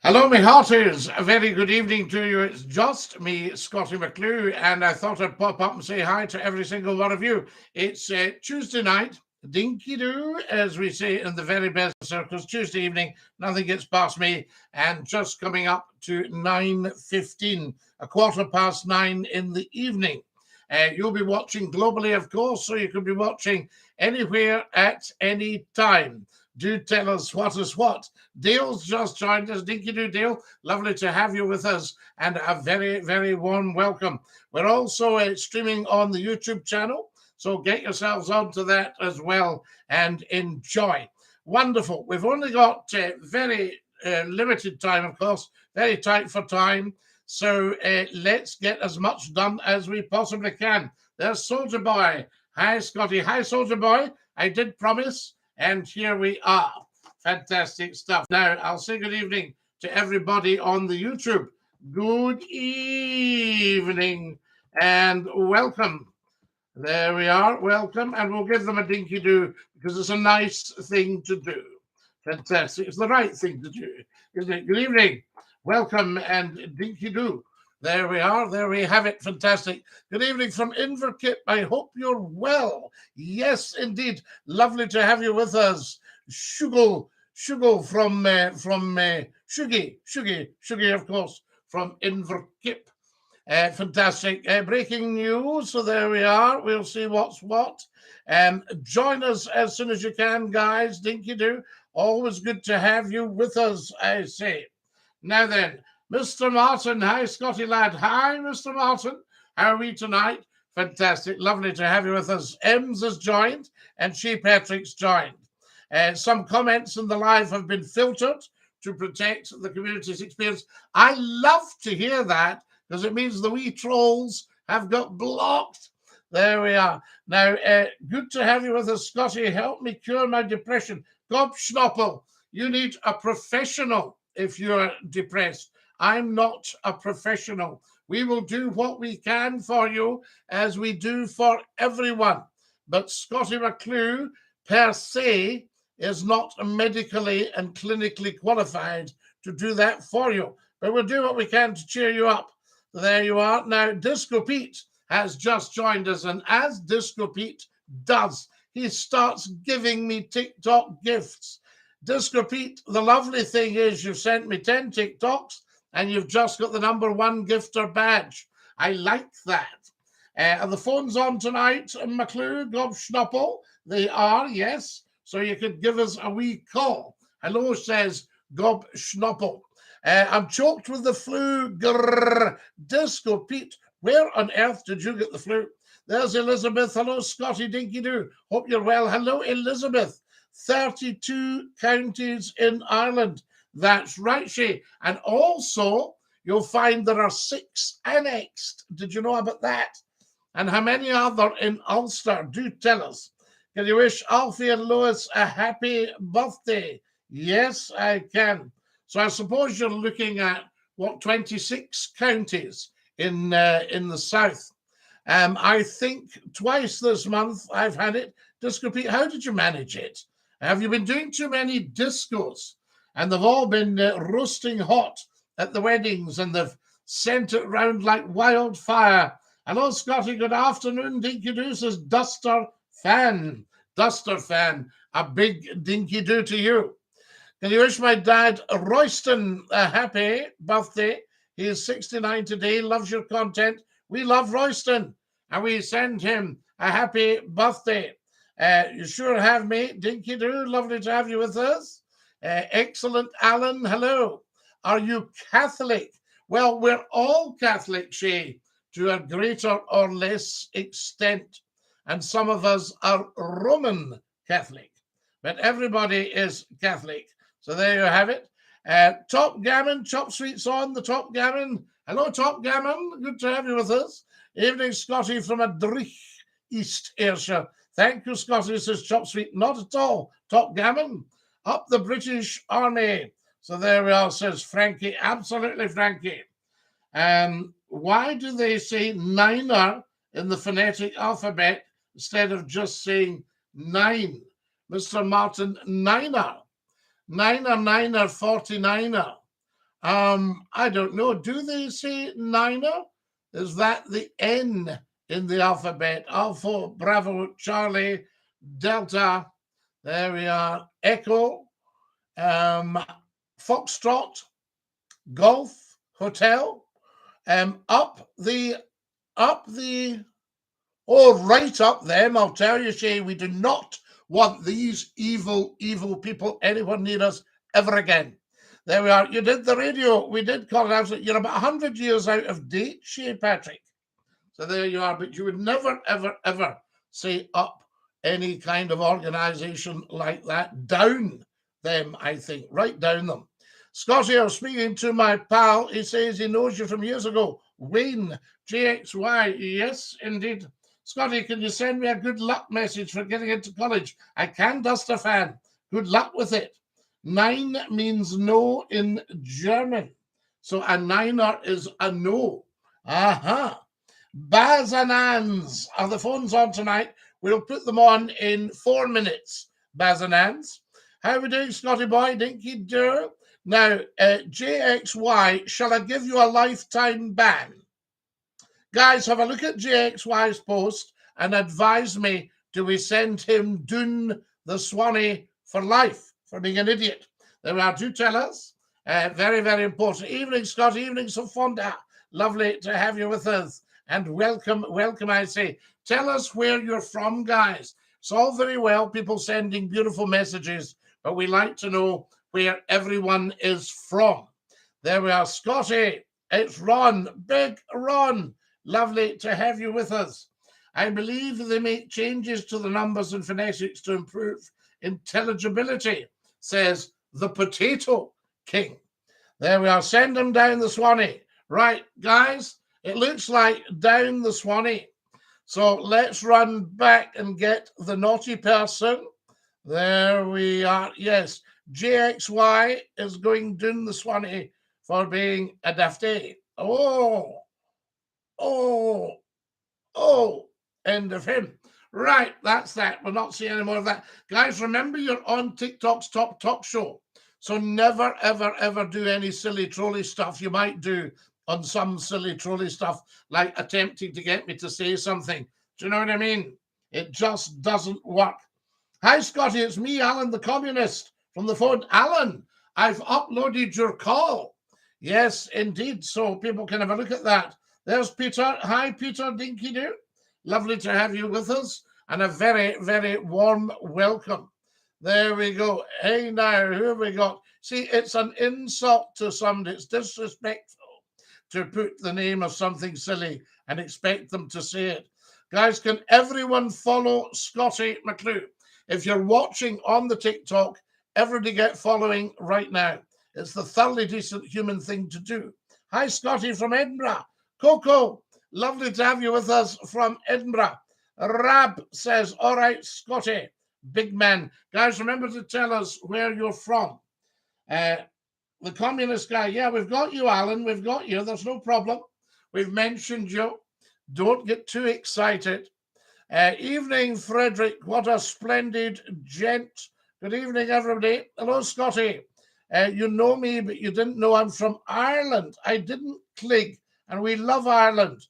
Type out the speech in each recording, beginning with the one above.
Hello, me hearties. A very good evening to you. It's just me, Scottie McClue, and I thought I'd pop up and say hi to every single one of you. It's Tuesday night, dinky-doo, as we say in the very best circles. Tuesday evening, nothing gets past me, and just coming up to 9:15, a quarter past 9 in the evening. You'll be watching globally, of course, so you can be watching anywhere at any time. Do tell us what is what. Dale's just joined us. Dinky-Doo, Dale. Lovely to have you with us, and a very, very warm welcome. We're also streaming on the YouTube channel, so get yourselves onto that as well and enjoy. Wonderful. We've only got very limited time, of course, very tight for time. So let's get as much done as we possibly can. There's Soldier Boy. Hi, Scotty. Hi, Soldier Boy. I did promise. And here we are. Fantastic stuff. Now, I'll say good evening to everybody on the YouTube. Good evening and welcome. There we are. Welcome. And we'll give them a dinky-doo because it's a nice thing to do. Fantastic. It's the right thing to do, isn't it? Good evening. Welcome and dinky-doo. There we are. There we have it. Fantastic. Good evening from Inverkip. I hope you're well. Yes, indeed. Lovely to have you with us. Shugo from Shuggy, of course, from Inverkip. Fantastic. Breaking news. So there we are. We'll see what's what. Join us as soon as you can, guys. Dinky-doo. Always good to have you with us, I say. Now then, Mr. Martin. Hi, Scotty lad. Hi, Mr. Martin. How are we tonight? Fantastic. Lovely to have you with us. Ems has joined and Shea Patrick's joined. Some comments in the live have been filtered to protect the community's experience. I love to hear that because it means the wee trolls have got blocked. There we are. Now, good to have you with us, Scotty. Help me cure my depression. Gobschnoppel, you need a professional if you're depressed. I'm not a professional. We will do what we can for you as we do for everyone. But Scottie McClue, per se, is not medically and clinically qualified to do that for you. But we'll do what we can to cheer you up. There you are. Now, Disco Pete has just joined us. And as Disco Pete does, he starts giving me TikTok gifts. Disco Pete, the lovely thing is you've sent me 10 TikToks and you've just got the #1 gifter badge. I like that. Are the phones on tonight, McClue, Gobschnoppel? They are, yes. So you could give us a wee call. Hello, says Gobschnoppel. I'm choked with the flu. Grrr. Disco Pete, where on earth did you get the flu? There's Elizabeth. Hello, Scotty Dinky-Doo. Hope you're well. Hello, Elizabeth. 32 counties in Ireland. That's right, Shay. And also, you'll find there are 6 annexed. Did you know about that? And how many other in Ulster? Do tell us. Can you wish Alfie and Lois a happy birthday? Yes, I can. So I suppose you're looking at, 26 counties in the south. I think twice this month I've had it. Disco Pete, how did you manage it? Have you been doing too many discos? And they've all been roasting hot at the weddings and they've sent it round like wildfire. Hello, Scotty. Good afternoon. Dinky-Doo says Duster fan. Duster fan. A big dinky-doo to you. Can you wish my dad, Royston, a happy birthday? He is 69 today. Loves your content. We love Royston. And we send him a happy birthday. You sure have me. Dinky-Doo. Lovely to have you with us. Excellent, Alan. Hello. Are you Catholic? Well, we're all Catholic, Shay, to a greater or less extent. And some of us are Roman Catholic. But everybody is Catholic. So there you have it. Top Gammon, Chop Sweets on the Top Gammon. Hello, Top Gammon. Good to have you with us. Evening, Scotty from Adrich, East Ayrshire. Thank you, Scotty, says Chop Sweet. Not at all. Top Gammon. Up the British Army. So there we are, says Frankie. Absolutely, Frankie. Why do they say niner in the phonetic alphabet instead of just saying 9? Mr. Martin, niner. 49er. I don't know. Do they say Niner? Is that the N in the alphabet? Alpha, Bravo, Charlie, Delta. There we are. Echo, Foxtrot, Golf, Hotel. Up the, oh, right up them. I'll tell you, Shay, we do not want these evil people anywhere near us ever again. There we are. You did the radio. We did call it out. You're about 100 years out of date, Shay Patrick. So there you are. But you would never, ever say up any kind of organization like that. Down them, I think. Right down them. Scotty, I was speaking to my pal. He says he knows you from years ago. Wayne, JXY. Yes, indeed. Scotty, can you send me a good luck message for getting into college? I can, Duster fan. Good luck with it. 9 means no in German. So a niner is a no. Aha. Baz and Ans. Are the phones on tonight? We'll put them on in 4 minutes. Baz and Ans. How are we doing, Scotty boy? Dinky-Doo. Now, JXY, shall I give you a lifetime ban? Guys, have a look at JXY's post and advise me, do we send him Doon the Swanee for life for being an idiot? There we are. Do tell us. Very, very important. Evening, Scott. Evening, Sofonda. Lovely to have you with us. And welcome, I say. Tell us where you're from, guys. It's all very well, people sending beautiful messages, but we like to know where everyone is from. There we are. Scotty. It's Ron. Big Ron. Lovely to have you with us. I believe they make changes to the numbers and phonetics to improve intelligibility, says the Potato King. There we are. Send them down the Swanee. Right, guys, it looks like down the Swanee. So let's run back and get the naughty person. There we are. Yes, JXY is going down the Swanee for being a dafty. Oh, end of him. Right, that's that. We'll not see any more of that. Guys, remember you're on TikTok's Top Talk Show. So never, ever do any silly trolley stuff you might do on some silly trolley stuff, like attempting to get me to say something. Do you know what I mean? It just doesn't work. Hi, Scotty. It's me, Alan the Communist, from the phone. Alan, I've uploaded your call. Yes, indeed. So people can have a look at that. There's Peter. Hi, Peter Dinky-Doo. Lovely to have you with us, and a very, very warm welcome. There we go. Hey, now, who have we got? See, it's an insult to somebody. It's disrespectful to put the name of something silly and expect them to say it. Guys, can everyone follow Scotty McClue? If you're watching on the TikTok, everybody get following right now. It's the thoroughly decent human thing to do. Hi, Scotty from Edinburgh. Coco, lovely to have you with us from Edinburgh. Rab says, all right, Scotty, big man. Guys, remember to tell us where you're from. The communist guy, yeah, we've got you, Alan. We've got you. There's no problem. We've mentioned you. Don't get too excited. Evening, Frederick. What a splendid gent. Good evening, everybody. Hello, Scotty. You know me, but you didn't know I'm from Ireland. I didn't click. And we love Ireland,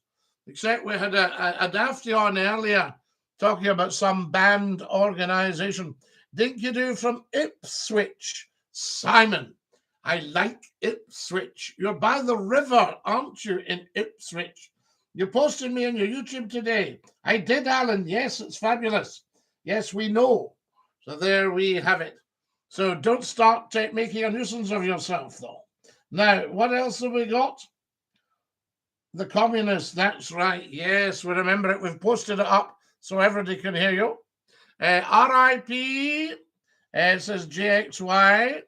except we had a dafty on earlier talking about some band organization. Dinky-Doo from Ipswich. Simon, I like Ipswich. You're by the river, aren't you, in Ipswich? You posted me on your YouTube today. I did, Alan. Yes, it's fabulous. Yes, we know. So there we have it. So don't start making a nuisance of yourself, though. Now, what else have we got? The communists, that's right. Yes, we remember it. We've posted it up so everybody can hear you. RIP, says JXY,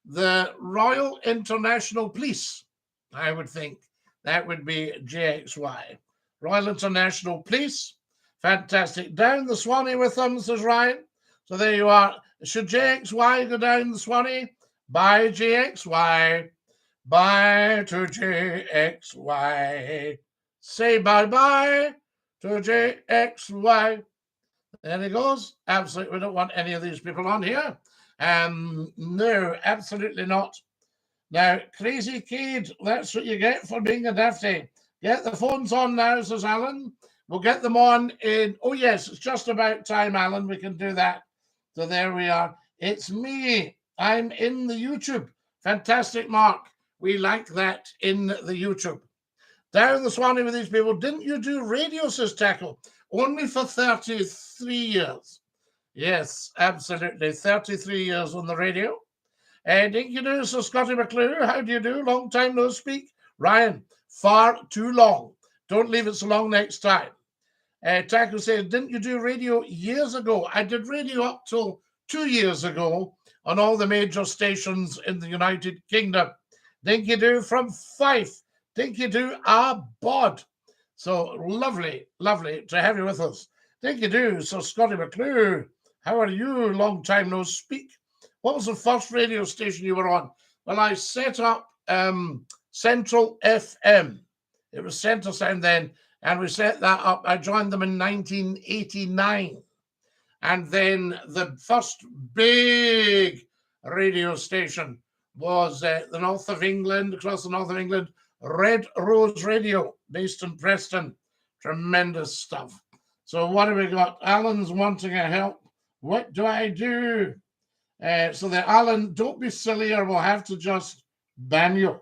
the Royal International Police, I would think. That would be JXY. Royal International Police. Fantastic. Down the Swanee with them, says Ryan. So there you are. Should JXY go down the Swanee? Bye, JXY. Bye to JXY. Say bye-bye to JXY. There he goes. Absolutely, we don't want any of these people on here. No, absolutely not. Now, Crazy Cade, that's what you get for being a dafty. Get the phones on now, says Alan. We'll get them on in... Oh, yes, it's just about time, Alan. We can do that. So there we are. It's me. I'm in the YouTube. Fantastic, Mark. We like that in the YouTube. Down the Swanee with these people. Didn't you do radio, says Tackle? Only for 33 years. Yes, absolutely. 33 years on the radio. Dinky-Doo, so Scottie McClue, how do you do? Long time no speak. Ryan, far too long. Don't leave it so long next time. Tackle says, didn't you do radio years ago? I did radio up till 2 years ago on all the major stations in the United Kingdom. Dinky-Doo from Fife. Dinky-Doo, a bod. So lovely, lovely to have you with us. Dinky-Doo, so Scottie McClue, how are you? Long time no speak. What was the first radio station you were on? Well, I set up Central FM. It was Centre Sound then, and we set that up. I joined them in 1989. And then the first big radio station was the north of England, across the north of England, Red Rose Radio, based in Preston. Tremendous stuff. So what have we got? Alan's wanting a help. What do I do? So that Alan, don't be silly or we'll have to just ban you.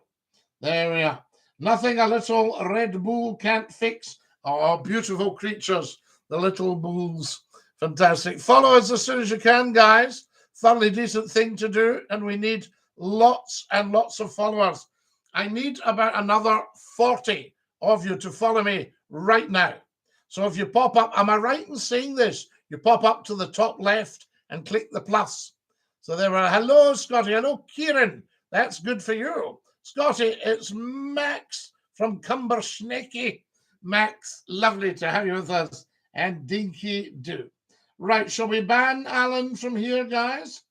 There we are. Nothing a little Red Bull can't fix. Oh, beautiful creatures, the little bulls. Fantastic. Follow us as soon as you can, guys. Thoroughly decent thing to do, and we need lots and lots of followers. I need about another 40 of you to follow me right now. So if you pop up, am I right in saying this? You pop up to the top left and click the plus. So there were, hello, Scottie. Hello, Kieran. That's good for you. Scottie, it's Max from Cumbersnecky. Max, lovely to have you with us. And Dinky-Doo. Right, shall we ban Alan from here, guys?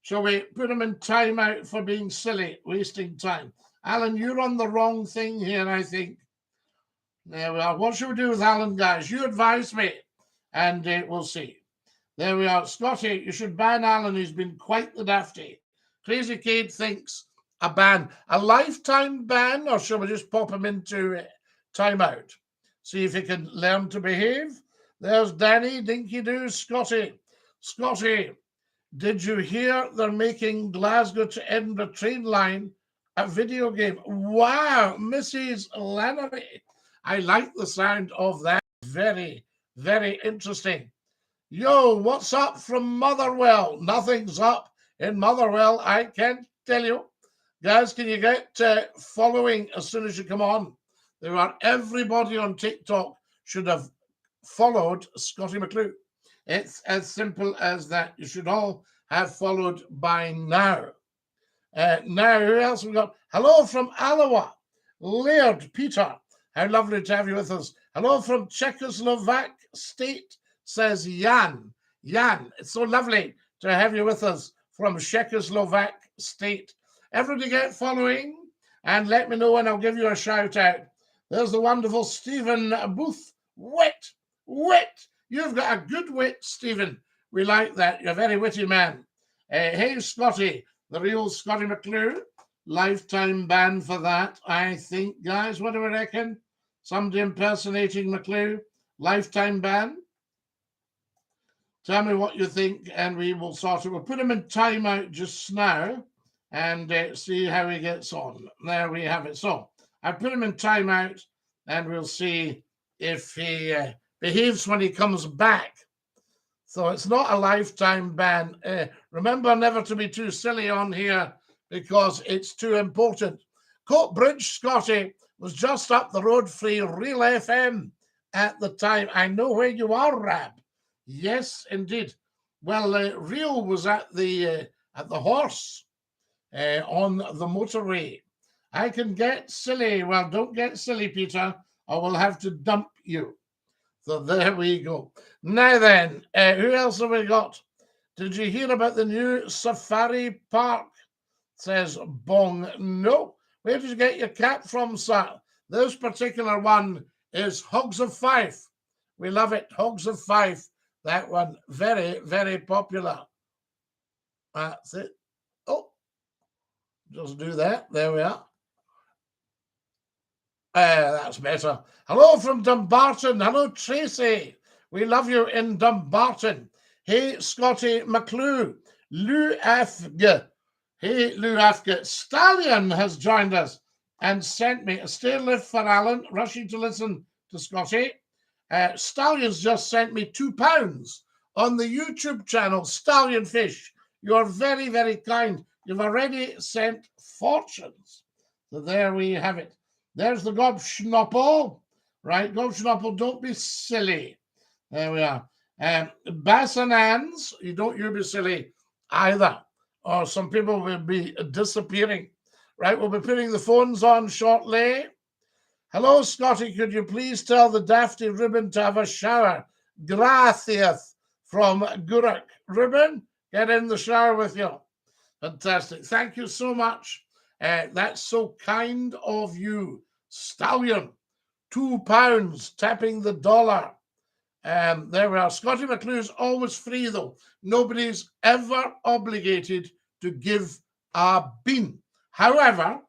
Shall we put him in timeout for being silly, wasting time? Alan, you're on the wrong thing here, I think. There we are. What should we do with Alan, guys? You advise me, and we'll see. There we are. Scottie, you should ban Alan. He's been quite the dafty. Crazy Cade thinks a ban. A lifetime ban, or shall we just pop him into timeout? See if he can learn to behave. There's Danny, Dinky-Doo, Scottie. Scottie, did you hear they're making Glasgow to Edinburgh train line a video game? Wow, Mrs. Lannery. I like the sound of that. Very, very interesting. Yo, what's up from Motherwell? Nothing's up in Motherwell, I can't tell you. Guys, can you get following as soon as you come on? There are everybody on TikTok should have followed Scottie McClue. It's as simple as that. You should all have followed by now. Now, who else we got? Hello from Alloa, Laird Peter. How lovely to have you with us. Hello from Czechoslovak State, says Jan. Jan, it's so lovely to have you with us from Czechoslovak State. Everybody get following and let me know and I'll give you a shout out. There's the wonderful Stephen Booth. Wit. You've got a good wit, Stephen. We like that. You're a very witty man. Hey, Scottie, the real Scottie McClue. Lifetime ban for that, I think, guys. What do we reckon? Somebody impersonating McClue. Lifetime ban. Tell me what you think, and we will sort it. We'll put him in timeout just now and see how he gets on. There we have it. So I put him in timeout, and we'll see if he behaves when he comes back. So it's not a lifetime ban. Remember never to be too silly on here because it's too important. Coat Bridge, Scottie, was just up the road free Real FM at the time. I know where you are, Rab. Yes, indeed. Well, Real was at the horse on the motorway. I can get silly. Well, don't get silly, Peter, or we'll have to dump you. So there we go. Now then, who else have we got? Did you hear about the new safari park? Says Bong. No. Where did you get your cap from, sir? This particular one is Hogs of Fife. We love it. Hogs of Fife. That one. Very, very popular. That's it. Oh. Just do that. There we are. That's better. Hello from Dumbarton. Hello, Tracy. We love you in Dumbarton. Hey, Scottie McClue. Lou Afg. Hey, Lou Afg. Stallion has joined us and sent me a stay lift for Alan, rushing to listen to Scottie. Stallion's just sent me £2 on the YouTube channel, Stallion Fish. You're very, very kind. You've already sent fortunes. So there we have it. There's the Gobschnoppel. Right, Gobschnoppel, don't be silly. There we are. Bassanans, you be silly either. Or some people will be disappearing. Right, we'll be putting the phones on shortly. Hello, Scottie, could you please tell the Dafty Ribbon to have a shower? Gracias from Gurak. Ribbon, get in the shower with you. Fantastic. Thank you so much. That's so kind of you. Stallion, £2, tapping the dollar. There we are. Scottie McClue is always free, though. Nobody's ever obligated to give a bean. However,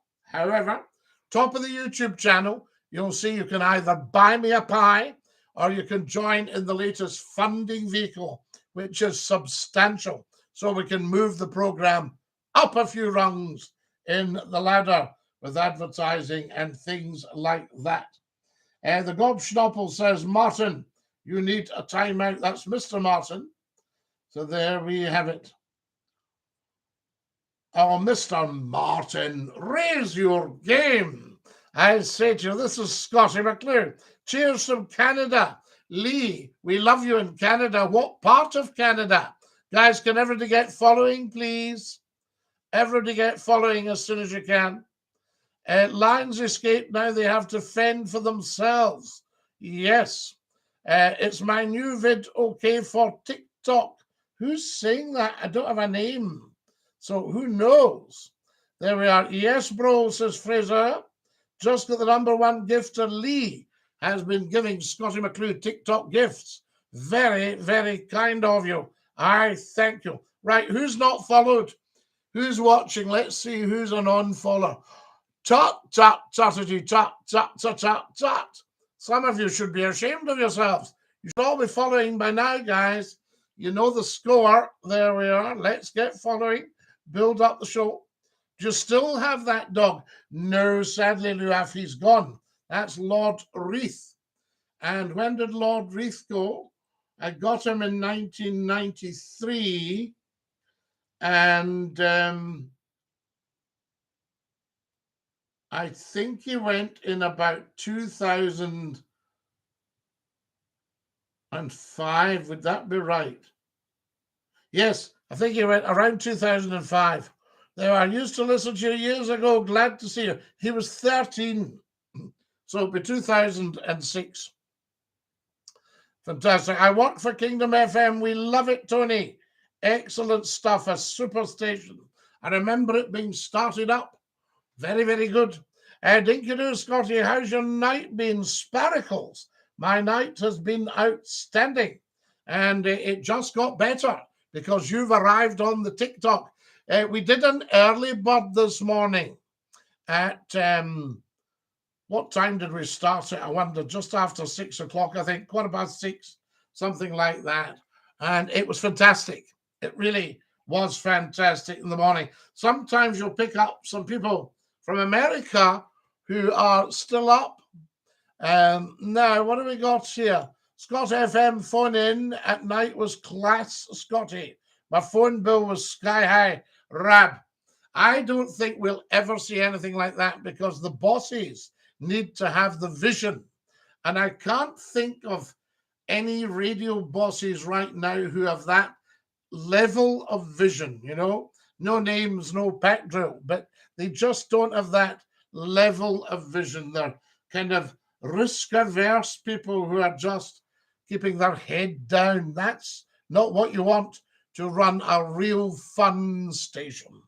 top of the YouTube channel, you'll see you can either buy me a pie or you can join in the latest funding vehicle, which is substantial, so we can move the program up a few rungs in the ladder with advertising and things like that. The Gobschnoppel says, Martin, you need a timeout. That's Mr. Martin. So there we have it. Oh, Mr. Martin, raise your game. I say to you, this is Scottie McClue. Cheers from Canada. Lee, we love you in Canada. What part of Canada? Guys, can everybody get following, please? Everybody get following as soon as you can. Lions escape, now they have to fend for themselves. Yes. It's my new vid, okay, for TikTok. Who's saying that? I don't have a name. So who knows? There we are. Yes, bro, says Fraser. Just got the #1 gifter. Lee has been giving Scottie McClue TikTok gifts. Very, very kind of you. I thank you. Right, who's not followed? Who's watching? Let's see who's an on-follower. Tut, tut, tutty, tut, tut, tut, tut, tut. Some of you should be ashamed of yourselves. You should all be following by now, guys. You know the score. There we are. Let's get following. Build up the show. Do you still have that dog? No, sadly, Luaf, he's gone. That's Lord Reith. And when did Lord Reith go? I got him in 1993. And I think he went in about 2005. Would that be right? Yes, I think he went around 2005. There, I used to listen to you years ago. Glad to see you. He was 13. So it'll be 2006. Fantastic. I work for Kingdom FM. We love it, Tony. Excellent stuff. A super station. I remember it being started up. Very, very good. DINKY-DOO, Scottie, how's your night been? Sparkles. My night has been outstanding. And it just got better because you've arrived on the TikTok. We did an early bird this morning at, what time did we start it? I wonder, just after 6 o'clock, I think, 6:15, something like that. And it was fantastic. It really was fantastic in the morning. Sometimes you'll pick up some people from America who are still up. Now, what do we got here? Scott FM phone in at night was class, Scottie. My phone bill was sky high. Rab. I don't think we'll ever see anything like that because the bosses need to have the vision. And I can't think of any radio bosses right now who have that level of vision, you know? No names, no pack drill, but they just don't have that level of vision. They're kind of risk-averse people who are just keeping their head down. That's not what you want to run a real fun station.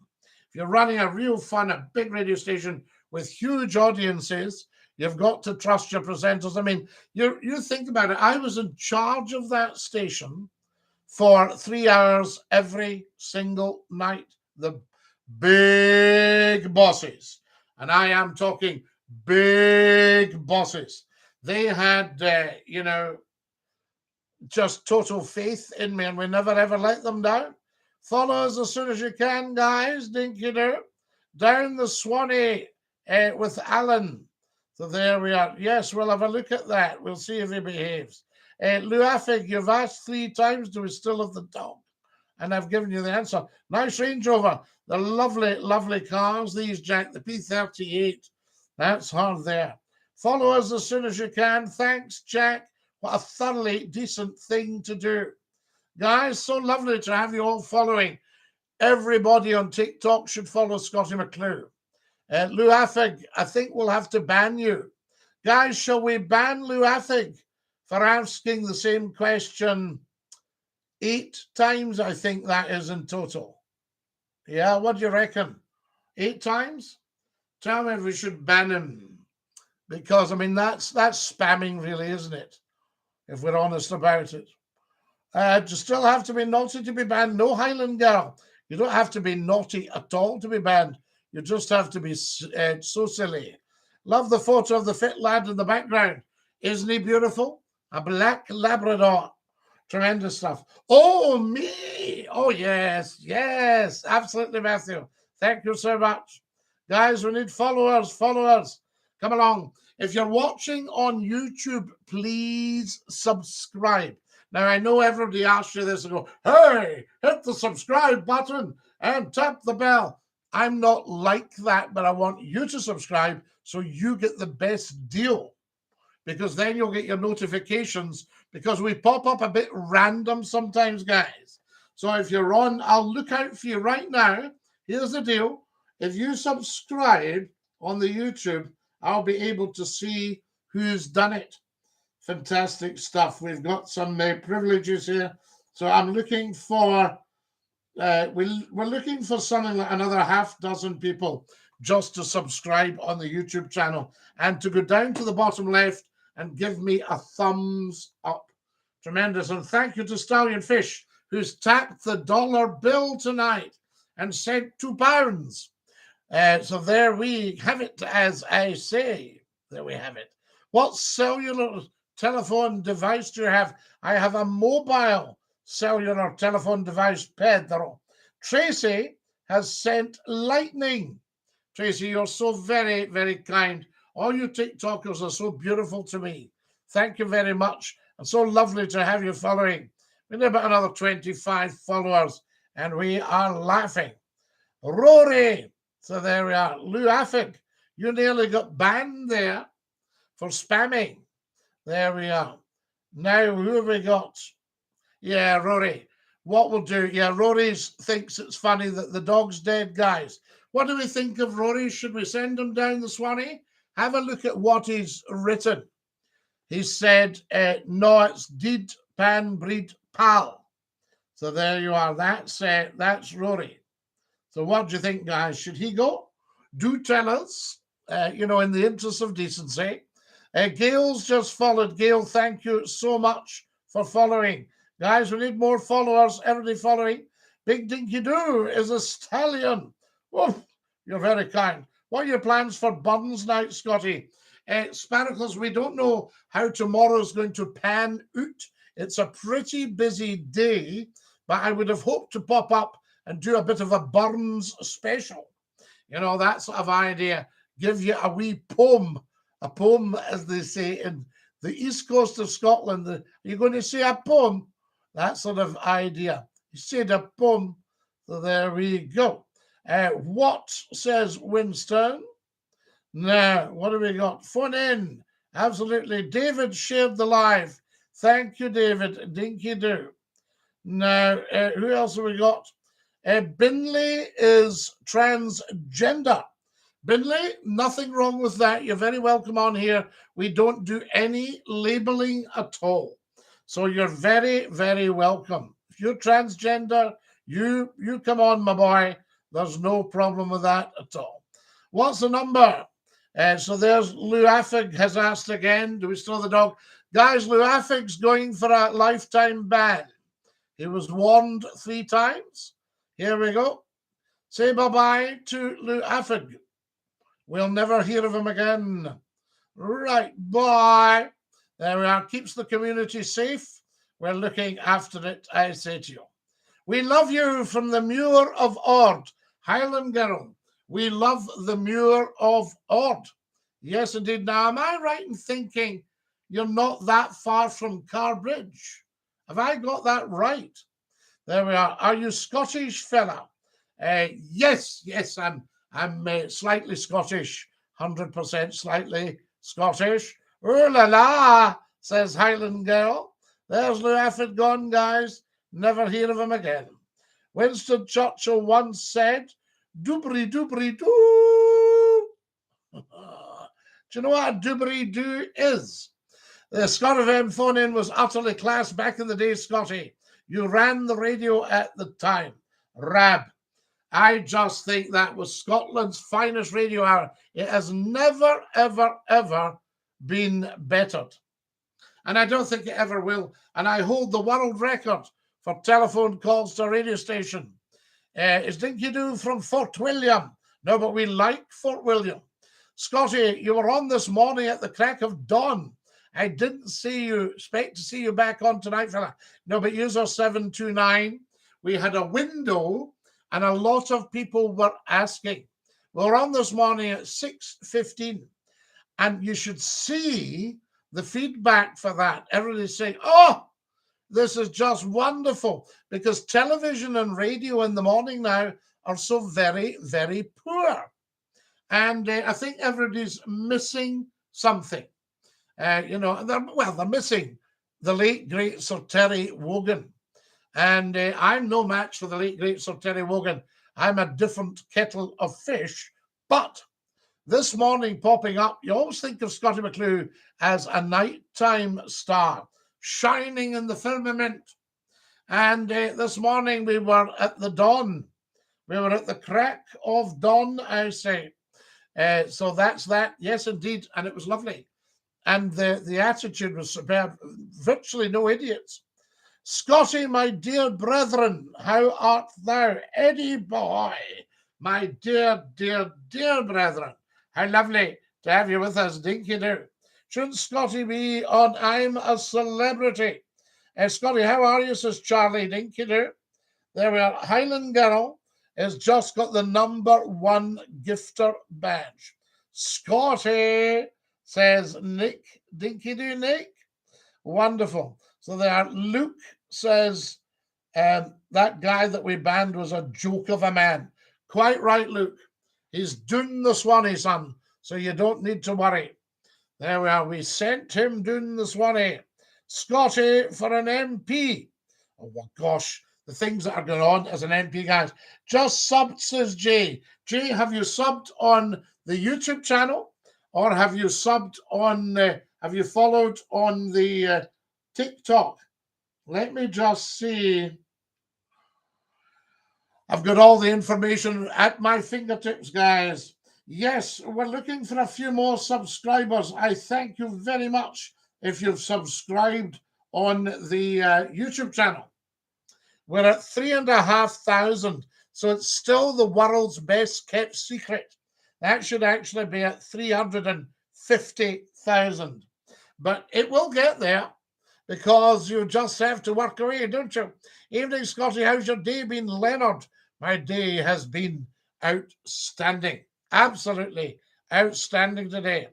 If you're running a real fun, a big radio station with huge audiences, you've got to trust your presenters. I mean, you think about it. I was in charge of that station for 3 hours every single night. The big bosses. And I am talking big bosses. They had, you know, just total faith in me, and we never ever let them down. Follow us as soon as you can, guys. Dinky-Doo. Down the Swanee with Alan. So there we are. Yes, we'll have a look at that. We'll see if he behaves. Luafig, you've asked 3 times, do we still have the dog? And I've given you the answer. Nice Range Rover. The lovely, lovely cars. These, Jack, the P38. That's hard there. Follow us as soon as you can. Thanks, Jack. What a thoroughly decent thing to do. Guys, so lovely to have you all following. Everybody on TikTok should follow Scottie McClue. Luafig, I think we'll have to ban you. Guys, shall we ban Luafig for asking the same question 8 times? I think that is in total. Yeah, what do you reckon? 8 times? Tell me if we should ban him. Because, I mean, that's spamming really, isn't it? If we're honest about it. You still have to be naughty to be banned. No, Highland Girl. You don't have to be naughty at all to be banned. You just have to be so silly. Love the photo of the fit lad in the background. Isn't he beautiful? A black Labrador. Tremendous stuff. Oh, me. Oh, yes. Yes. Absolutely, Matthew. Thank you so much. Guys, we need followers. Followers. Come along. If you're watching on YouTube, please subscribe. Now, I know everybody asks you this and go, hey, hit the subscribe button and tap the bell. I'm not like that, but I want you to subscribe so you get the best deal, because then you'll get your notifications, because we pop up a bit random sometimes, guys. So if you're on, I'll look out for you right now. Here's the deal. If you subscribe on the YouTube, I'll be able to see who's done it. Fantastic stuff. We've got some privileges here. So I'm looking for, we're looking for something like another half dozen people just to subscribe on the YouTube channel and to go down to the bottom left and give me a thumbs up. Tremendous. And thank you to Stallion Fish, who's tapped the dollar bill tonight and sent £2. So there we have it, as I say. There we have it. What cellular telephone device do you have? I have a mobile cellular telephone device, Pedro. Tracy has sent lightning. Tracy, you're so very, very kind. All you TikTokers are so beautiful to me. Thank you very much. And so lovely to have you following. We need about another 25 followers, and we are laughing. Rory. So there we are. Luafig, you nearly got banned there for spamming. There we are. Now, who have we got? Yeah, Rory. What we'll do, yeah, Rory thinks it's funny that the dog's dead, guys. What do we think of Rory? Should we send him down the Swanee? Have a look at what he's written. He said, no, it's Did Pan Breed Pal. So there you are. That's Rory. So what do you think, guys? Should he go? Do tell us, you know, in the interest of decency. Gail's just followed. Gail, thank you so much for following. Guys, we need more followers. Everybody following. Big Dinky-Doo is a stallion. Oh, you're very kind. What are your plans for Burns night, Scotty? Sparkles, we don't know how tomorrow's going to pan out. It's a pretty busy day, but I would have hoped to pop up and do a bit of a Burns special. You know, that sort of idea. Give you a wee poem. A poem, as they say in the east coast of Scotland. Are you going to say a poem? That sort of idea. He said a poem. So there we go. What says Winston? Now, what have we got? Phone in. Absolutely. David shared the live. Thank you, David. Dinky-Doo. Now, who else have we got? Binley is transgender. Binley, nothing wrong with that. You're very welcome on here. We don't do any labeling at all. So you're very, very welcome. If you're transgender, you come on, my boy. There's no problem with that at all. What's the number? So there's Luafig has asked again. Do we still have the dog? Guys, Luafig's going for a lifetime ban. He was warned 3 times. Here we go. Say bye-bye to Lou Affig. We'll never hear of him again. Right, bye. There we are. Keeps the community safe. We're looking after it, I say to you. We love you from the Muir of Ord. Highland Girl. We love the Muir of Ord. Yes, indeed. Now, am I right in thinking you're not that far from Carbridge? Have I got that right? There we are. Are you Scottish, fella? Yes, I'm slightly Scottish, 100% slightly Scottish. Ooh la la, says Highland Girl. There's Lou Afford gone, guys. Never hear of him again. Winston Churchill once said, doobry doobry doo. Do you know what a doobry doo is? The Scott FM phone-in was utterly class back in the day, Scotty. You ran the radio at the time. Rab. I just think that was Scotland's finest radio hour. It has never, ever, ever been bettered. And I don't think it ever will. And I hold the world record for telephone calls to a radio station. It's DINKY-DOO from Fort William. No, but we like Fort William. Scotty, you were on this morning at the crack of dawn. I didn't see you. Expect to see you back on tonight, fella. No, but user 729. We had a window and a lot of people were asking. We were on this morning at 6:15. And you should see the feedback for that. Everybody's saying, oh, this is just wonderful. Because television and radio in the morning now are so very, very poor. And I think everybody's missing something. They're missing the late, great Sir Terry Wogan. And I'm no match for the late, great Sir Terry Wogan. I'm a different kettle of fish. But this morning popping up, you always think of Scottie McClue as a nighttime star, shining in the firmament. And this morning we were at the dawn. We were at the crack of dawn, I say. So that's that. Yes, indeed. And it was lovely. And the attitude was superb. Virtually no idiots. Scotty, my dear brethren, how art thou? Eddie boy, my dear, dear, dear brethren. How lovely to have you with us, DINKY-DOO. Shouldn't Scotty be on I'm a Celebrity? Scotty, how are you, says Charlie DINKY-DOO. There we are. Highland Girl has just got the #1 gifter badge. Scotty, says Nick. DINKY-DOO, Nick. Wonderful. So there, Luke says that guy that we banned was a joke of a man. Quite right, Luke. He's doing the Swanee, son, so you don't need to worry. There we are. We sent him doing the Swanee. Scotty for an MP. Oh, my gosh. The things that are going on as an MP, guys. Just subbed, says Jay. Jay, have you subbed on the YouTube channel? Or have you subbed on, have you followed on the TikTok? Let me just see. I've got all the information at my fingertips, guys. Yes, we're looking for a few more subscribers. I thank you very much if you've subscribed on the YouTube channel. We're at 3,500, so it's still the world's best kept secret. That should actually be at 350,000. But it will get there because you just have to work away, don't you? Evening, Scotty. How's your day been, Leonard? My day has been outstanding. Absolutely outstanding today.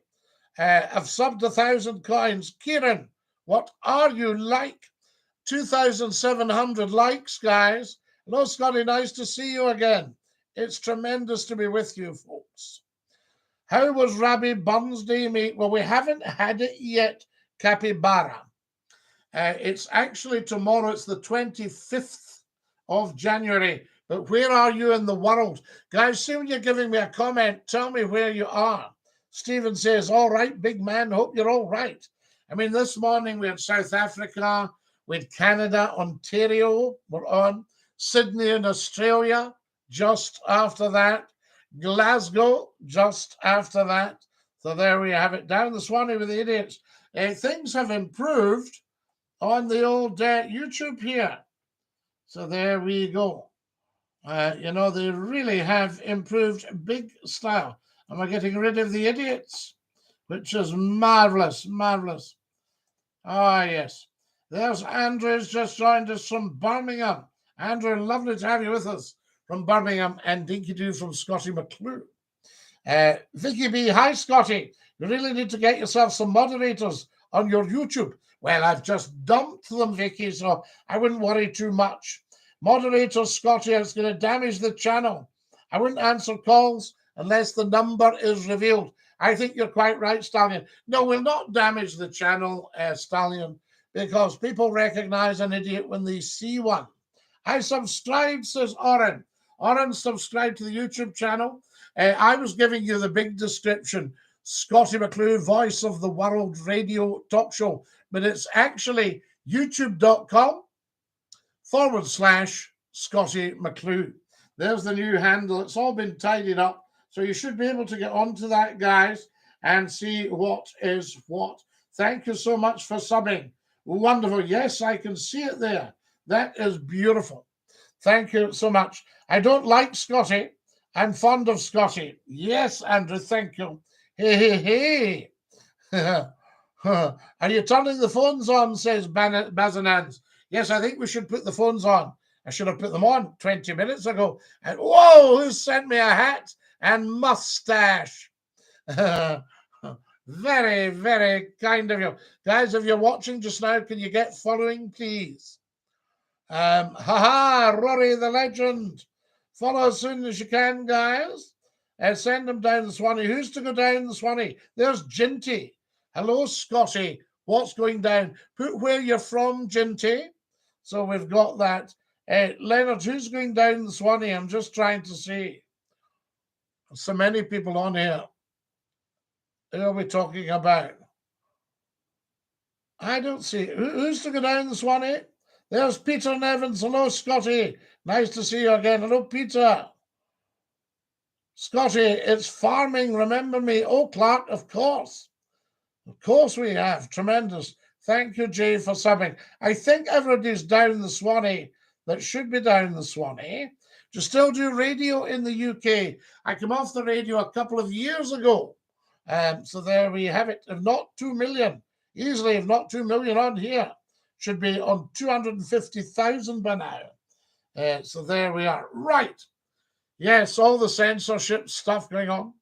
I've subbed 1,000 coins. Kieran, what are you like? 2,700 likes, guys. Hello, Scotty. Nice to see you again. It's tremendous to be with you, folks. How was Rabbi Burns Day, mate? Well, we haven't had it yet, Capybara. It's actually tomorrow. It's the 25th of January. But where are you in the world? Guys, see when you're giving me a comment, tell me where you are. Stephen says, all right, big man, hope you're all right. I mean, this morning we had South Africa, we had Canada, Ontario, we're on. Sydney in Australia, just after that. Glasgow, just after that. So there we have it. Down the Swanee with the idiots. Things have improved on the old YouTube here. So there we go. You know, they really have improved big style. And we're getting rid of the idiots, which is marvelous, marvelous. Ah, yes. There's Andrew's just joined us from Birmingham. Andrew, lovely to have you with us from Birmingham, and DINKY-DOO from Scottie McClue. Vicky B, hi Scotty. You really need to get yourself some moderators on your YouTube. Well, I've just dumped them, Vicky, so I wouldn't worry too much. Moderator Scotty, it's going to damage the channel. I wouldn't answer calls unless the number is revealed. I think you're quite right, Stallion. No, we'll not damage the channel, Stallion, because people recognize an idiot when they see one. I subscribe, says Oren. Oren, subscribe to the YouTube channel. I was giving you the big description, Scottie McClue, voice of the world radio talk show, but it's actually youtube.com/Scottie McClue. There's the new handle. It's all been tidied up, so you should be able to get onto that, guys, and see what is what. Thank you so much for subbing. Wonderful. Yes, I can see it there. That is beautiful. Thank you so much. I don't like Scotty. I'm fond of Scotty. Yes, Andrew, thank you. Hey, hey. Are you turning the phones on, says Bazanans. Yes, I think we should put the phones on. I should have put them on 20 minutes ago. And whoa, who sent me a hat and mustache? Very, very kind of you. Guys, if you're watching just now, can you get following, please? Rory the legend. Follow as soon as you can, guys. Send them down the Swanee. Who's to go down the Swanee? There's Ginty. Hello, Scotty. What's going down? Put where you're from, Ginty. So we've got that. Leonard, who's going down the Swanee? I'm just trying to see. So many people on here. Who are we talking about? I don't see. Who's to go down the Swanee? There's Peter Nevins. Hello, Scotty. Nice to see you again. Hello, Peter. Scotty, it's farming. Remember me. Oh, Clark, of course. Of course we have. Tremendous. Thank you, Jay, for subbing. I think everybody's down the Swanee that should be down the Swanee. Do you still do radio in the UK? I came off the radio a couple of years ago. So there we have it. If not 2 million, easily, if not 2 million on here. Should be on 250,000 by now. So there we are. Right. Yes, all the censorship stuff going on.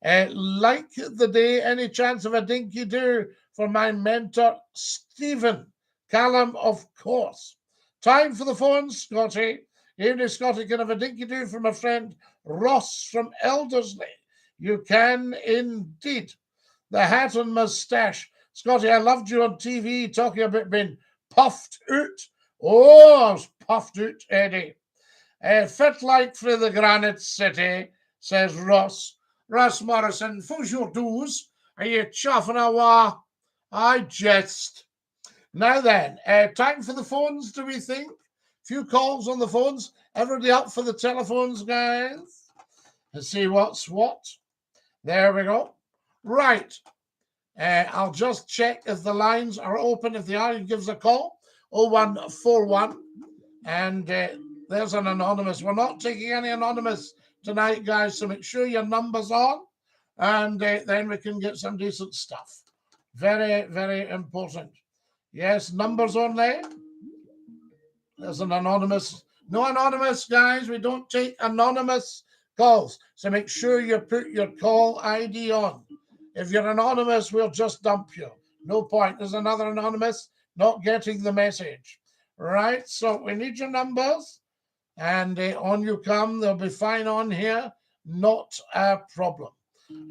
Like the day, any chance of a DINKY-DOO for my mentor, Stephen Callum, of course. Time for the phone, Scotty. Evening, Scotty. Can have a DINKY-DOO from a friend, Ross from Elderslie. You can indeed. The hat and moustache. Scotty, I loved you on TV talking about being puffed out. Oh, I was puffed out, Eddie. Fit like for the Granite City, says Ross. Ross Morrison, who's your doos? Are you chuffing awa? I jest. Now then, time for the phones, do we think? Few calls on the phones. Everybody up for the telephones, guys? Let's see what's what. There we go. Right. I'll just check if the lines are open. If they are, you give us a call. 0141. And there's an anonymous. We're not taking any anonymous tonight, guys, so make sure your number's on. And then we can get some decent stuff. Very, very important. Yes, numbers only. There's an anonymous. No anonymous, guys. We don't take anonymous calls. So make sure you put your call ID on. If you're anonymous, we'll just dump you. No point. There's another anonymous not getting the message. Right? So we need your numbers. And on you come. They'll be fine on here. Not a problem.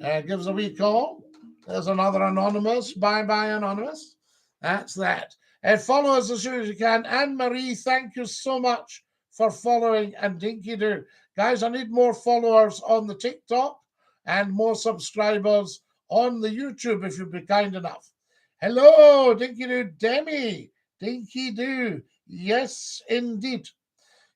Give us a wee call. There's another anonymous. Bye-bye, anonymous. That's that. Follow us as soon as you can. Anne-Marie, thank you so much for following and DINKY-DOO. Guys, I need more followers on the TikTok and more subscribers on the YouTube, if you'd be kind enough. Hello, DINKY-DOO, Demi. DINKY-DOO. Yes, indeed.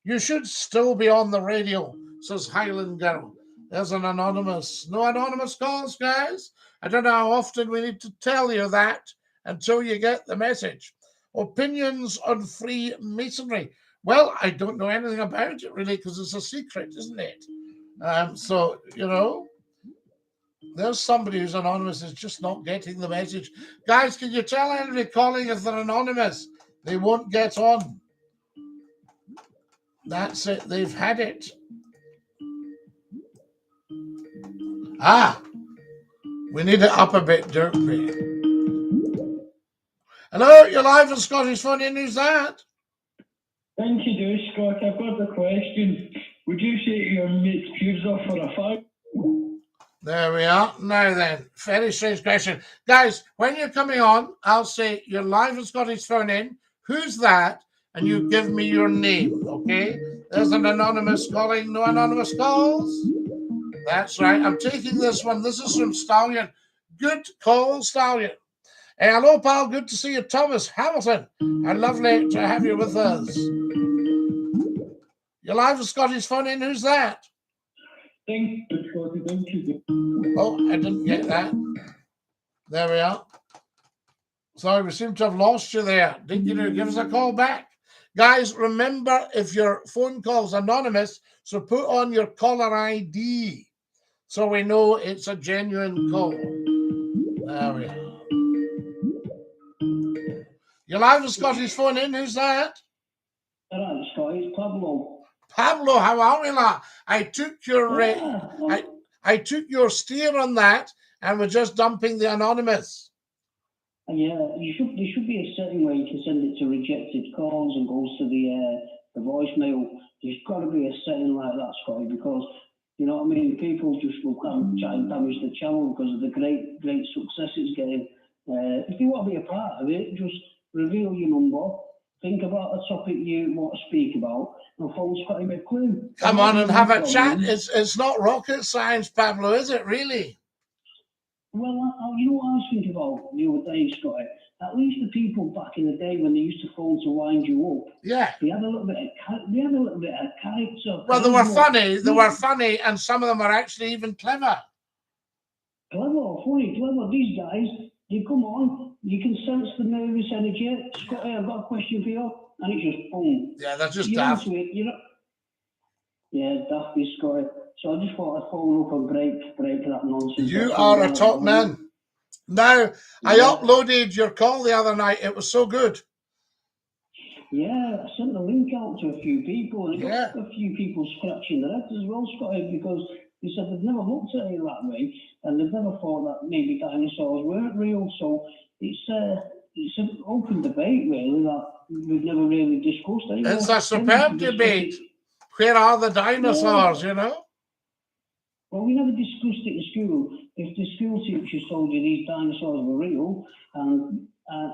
You should still be on the radio, says Highland Girl. There's an anonymous. No anonymous calls, guys. I don't know how often we need to tell you that until you get the message. Opinions on Freemasonry. Well, I don't know anything about it really because it's a secret, isn't it? So, you know, there's somebody who's anonymous is just not getting the message. Guys, can you tell anybody calling if they're anonymous? They won't get on. That's it. They've had it. Ah, we need it up a bit, don't we? Hello, you're live on Scottish Funny. Who's that? DINKY-DOO, Scott. I've got a question. Would you say your mate's pubes off for a fight? There we are. Now then, very strange question. Guys, when you're coming on, I'll say you're live on Scottish Phone In. Who's that? And you give me your name, okay? There's an anonymous calling. No anonymous calls? That's right. I'm taking this one. This is from Stallion. Good call, Stallion. Hey, hello, pal. Good to see you, Thomas Hamilton. And lovely to have you with us. You're live on Scottish Phone In. Who's that? Oh, I didn't get that. There we are. Sorry, we seem to have lost you there. DINKY-DOO, give us a call back. Guys, remember, if your phone call's anonymous, so put on your caller ID so we know it's a genuine call. There we are. You're live with Scottish Phone In. Who's that? Hello, Scott. It's Pablo. Pablo, how are we, lad? I took your I took your steer on that, and we're just dumping the anonymous. Yeah, there should be a setting where you can send it to rejected calls and goes to the voicemail. There's got to be a setting like that, Scotty, because you know what I mean. People just will come try and damage the channel because of the great success it's getting. If you want to be a part of it, just reveal your number. Think about a topic you want to speak about, and phone Scotty McCLUE. Come on and have a chat. It's not rocket science, Pablo, is it really? Well, you know what I was thinking about the other day, Scotty? At least the people back in the day when they used to phone to wind you up, yeah, they had a little bit of character. Well, they were funny. They were funny, and some of them were actually even clever. Funny, clever. These guys, they come on. You can sense the nervous energy. Scotty, I've got a question for you, and it's just boom. Yeah, that's just daft. Yeah, daft is Scotty. So I just thought I'd follow up and break that nonsense. You are a top man. Now, I uploaded your call the other night. It was so good. Yeah, I sent the link out to a few people, and it got a few people scratching their heads as well, Scotty, because they said they've never looked at it that way, and they've never thought that maybe dinosaurs weren't real. So it's an open debate, really, that we've never really discussed. Anyway. It's a superb debate. Where are the dinosaurs, you know? Well, we never discussed it in school. If the school teachers told you these dinosaurs were real, and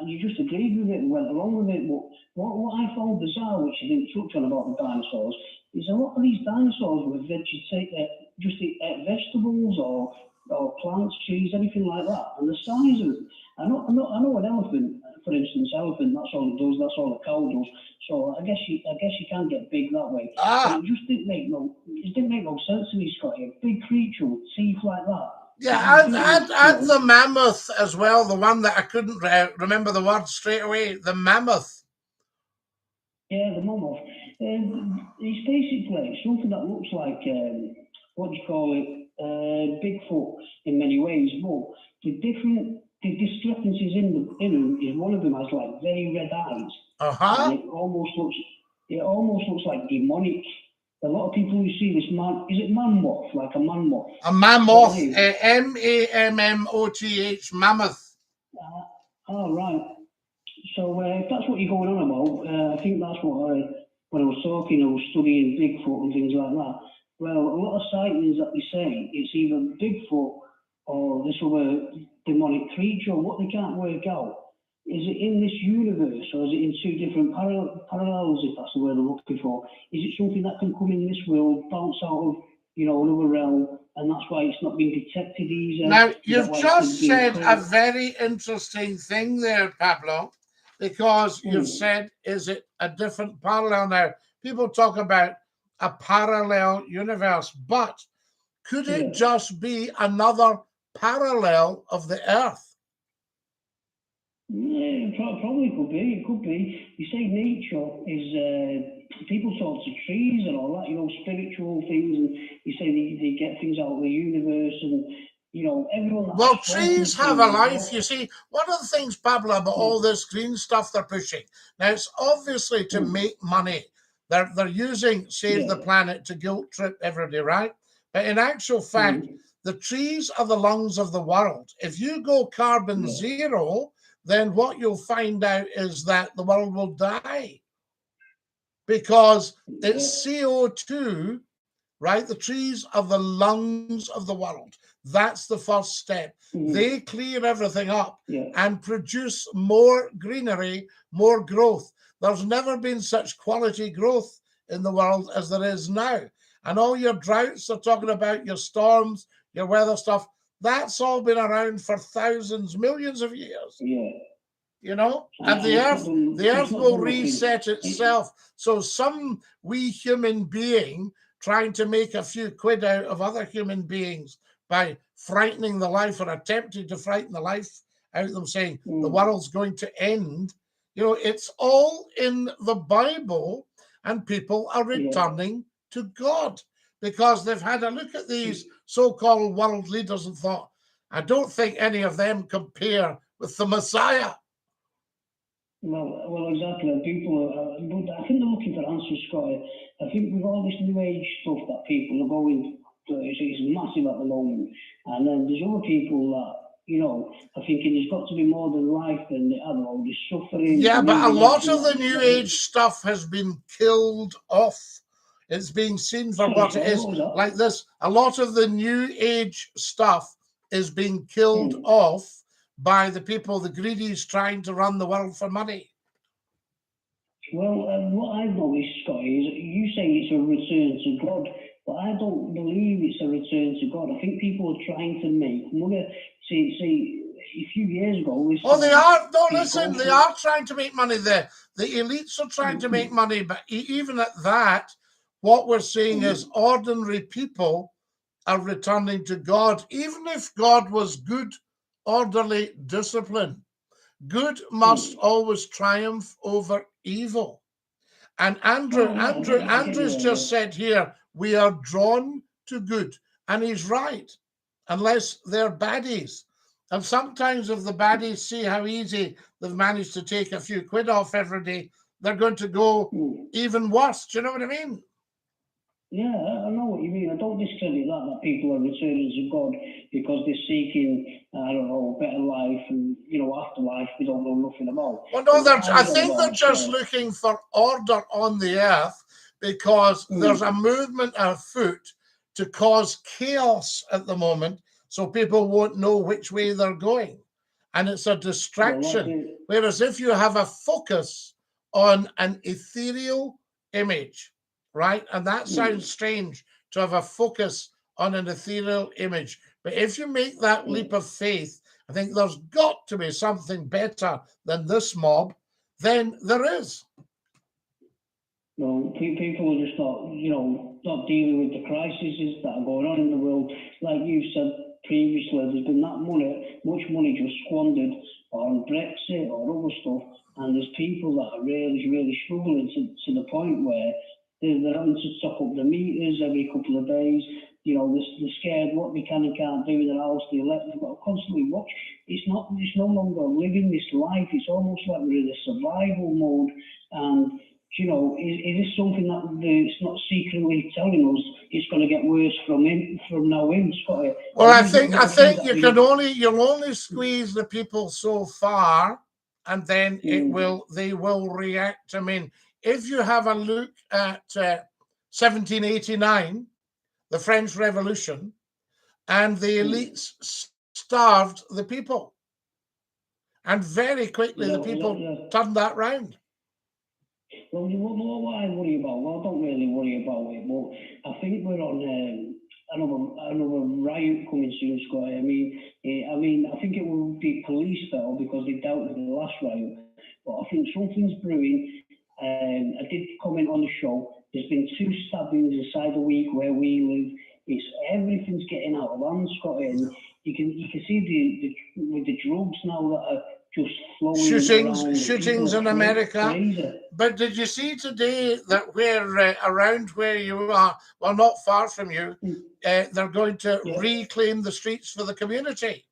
you just agreed with it and went along with it, but what I found bizarre, which I didn't touch on about the dinosaurs, is a lot of these dinosaurs were just vegetables or plants, trees, anything like that, and the size of it. I know an elephant, for instance, that's all it does, that's all a cow does. So I guess you can get big that way. But it just didn't make no sense to me, Scotty. A big creature with teeth like that. Yeah, and the mammoth as well, the one that I couldn't remember the word straight away, the mammoth. Yeah, the mammoth. It's basically something that looks like, what do you call it, Bigfoot in many ways, but the discrepancies in him is one of them has like very red eyes. And it almost looks like demonic. A lot of people who see this is it mammoth, like a mammoth? A mammoth, M-A-M-M-O-T-H, mammoth. Right. So if that's what you're going on about, I think that's what when I was talking, I was studying Bigfoot and things like that. Well, a lot of sightings that they say, it's either Bigfoot or this other demonic creature. What they can't work out, is it in this universe or is it in two different parallels, if that's the word they're looking for? Is it something that can come in this world, bounce out of, another realm, and that's why it's not been detected easier? Now, you've just said a very interesting thing there, Pablo, because you've said, is it a different parallel now? People talk about a parallel universe, but could it just be another parallel of the Earth? Yeah, probably could be. It could be. You say nature is people talk to trees and all that, you know, spiritual things, and you say they get things out of the universe, and you know, everyone that Well, I've spoken trees have to, a life. You see, one of the things, Pablo, about all this green stuff they're pushing, now it's obviously to make money. They're using Save the Planet to guilt trip everybody, right? But in actual fact, the trees are the lungs of the world. If you go carbon zero, then what you'll find out is that the world will die because it's CO2, right? The trees are the lungs of the world. That's the first step. They clear everything up and produce more greenery, more growth. There's never been such quality growth in the world as there is now. And all your droughts are talking about, your storms, your weather stuff, that's all been around for thousands, millions of years. You know, and the earth will reset itself. So some wee human being trying to make a few quid out of other human beings by frightening the life or attempting to frighten the life out of them, saying the world's going to end. You know, it's all in the Bible, and people are returning to God because they've had a look at these so-called world leaders and thought, I don't think any of them compare with the Messiah. Well, exactly. People are, I think they're looking for answers, Scotty. I think with all this new age stuff that people are going, it's massive at the moment. And then there's other people that, you know, are thinking there's got to be more than life than, I don't know, there's suffering. Yeah, but a lot of the new age stuff has been killed off. It's being seen for what it is. Like this, a lot of the new age stuff is being killed off by the people, the greedies trying to run the world for money. Well, what I've noticed, Scotty, is you say it's a return to God, but I don't believe it's a return to God. I think people are trying to make money. See, a few years ago... they are. No, listen, they are trying to make money there. The elites are trying to make money, but even at that, what we're seeing is ordinary people are returning to God, even if God was good, orderly, discipline. Good must always triumph over evil. And Andrew's just said here, we are drawn to good. And he's right, unless they're baddies. And sometimes if the baddies see how easy they've managed to take a few quid off every day, they're going to go even worse. Do you know what I mean? Yeah, I know what you mean. I don't discredit that people are returning to God because they're seeking, I don't know, a better life and, you know, afterlife we don't know nothing about. Well, no, I think they're just looking for order on the earth because there's a movement afoot to cause chaos at the moment so people won't know which way they're going. And it's a distraction. Whereas if you have a focus on an ethereal image, right? And that sounds strange to have a focus on an ethereal image. But if you make that leap of faith, I think there's got to be something better than this mob. Then there is. No, people are just not, you know, not dealing with the crises that are going on in the world. Like you said previously, there's been that much money just squandered on Brexit or other stuff, and there's people that are really, really struggling to the point where they're having to top up the meters every couple of days. You know, they're scared what they can and can't do in their house. They've got to constantly watch. It's no longer living this life. It's almost like we're in a survival mode. And, you know, is this something that it's not secretly telling us it's going to get worse from now in, Scotty? Well, I think you'll only squeeze the people so far, and then they will react. I mean, if you have a look at 1789, the French Revolution, and the elites starved the people. And very quickly, the people turned that round. Well, what I worry about, well, I don't really worry about it, but I think we're on another riot coming soon, Scotty. I mean, I think it will be police battle because they doubted the last riot, but I think something's brewing. I did comment on the show. There's been 2 stabbings inside a week where we live. Everything's getting out of hand, Scotty, and you can see with the drugs now that are just flowing around. Shootings in America. Crazy. But did you see today that where around where you are, well, not far from you, they're going to reclaim the streets for the community?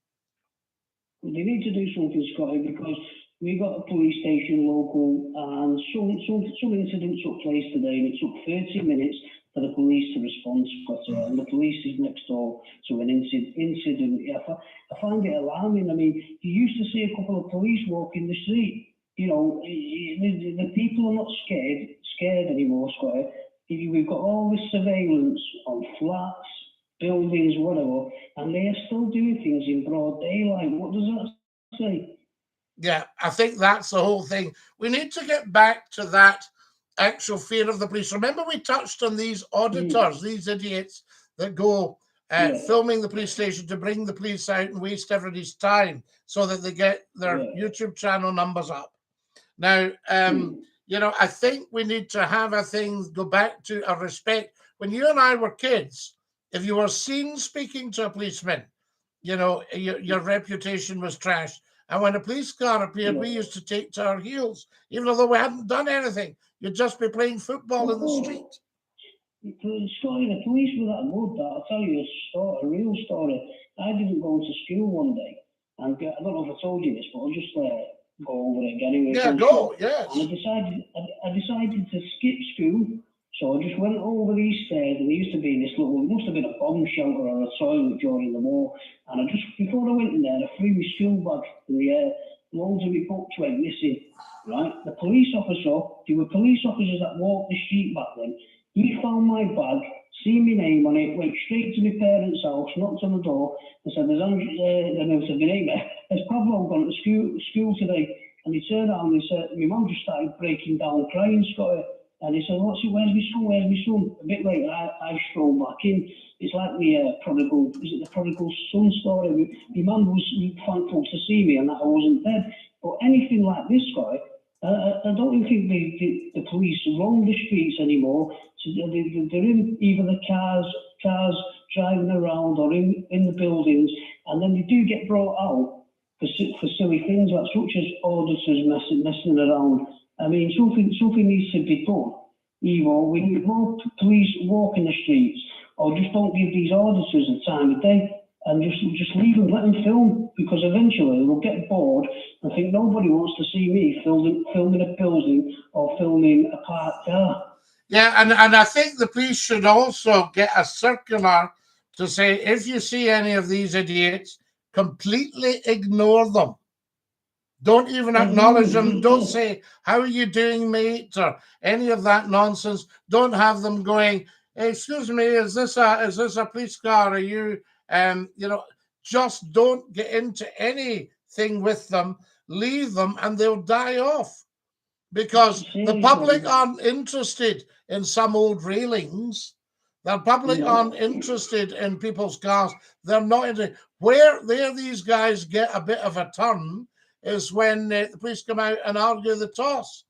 They need to do something, Scotty, because we got a police station local, and some incident took place today, and it took 30 minutes for the police to respond, Scotty, and the police is next door to an incident. I find it alarming. I mean, you used to see a couple of police walking the street. You know, the people are not scared anymore, Scotty. We've got all this surveillance on flats, buildings, whatever, and they are still doing things in broad daylight. What does that say? Yeah, I think that's the whole thing. We need to get back to that actual fear of the police. Remember, we touched on these auditors, these idiots that go filming the police station to bring the police out and waste everybody's time so that they get their YouTube channel numbers up. Now, you know, I think we need to have a thing, go back to a respect. When you and I were kids, if you were seen speaking to a policeman, you know, your reputation was trashed. And when a police car appeared, we used to take to our heels, even though we hadn't done anything. You'd just be playing football in the street. Scotty, the police were that good that I'll tell you a real story. I didn't go to school one day, and I don't know if I told you this, but I'll just go over it again. Yeah, go, yes. And I decided to skip school, so I just went over these stairs, and there used to be this little, it must have been a bomb shelter or a toilet during the war, and I just, before I went in there, I threw my school bag in the air, loads of my books went missing, right? The police officer, there were police officers that walked the street back then, he found my bag, seen my name on it, went straight to my parents' house, knocked on the door, and said, and I said, has Pablo gone to school today? And he turned around and he said, my mum just started breaking down crying, Scotty. And he said, where's my son, where's my son? A bit later, I strolled back in. It's like the prodigal son story? My mum was thankful to see me and that I wasn't dead. But anything like this, Scotty, I don't think the police roam the streets anymore. So they're in either the cars driving around or in the buildings, and then they do get brought out for silly things like such as auditors messing around. I mean, something needs to be done. Either we need more police walking the streets, or just don't give these auditors the time of day, and just leave them, let them film, because eventually they'll get bored and think nobody wants to see me filming a building or filming a parked car. Yeah, and I think the police should also get a circular to say, if you see any of these idiots, completely ignore them. Don't even acknowledge them. Don't say, how are you doing, mate? Or any of that nonsense. Don't have them going, hey, excuse me, is this a police car? Are you, you know, just don't get into anything with them. Leave them and they'll die off. Because the public aren't interested in some old railings. The public aren't interested in people's cars. They're not interested. Where these guys get a bit of a turn is when the police come out and argue the toss.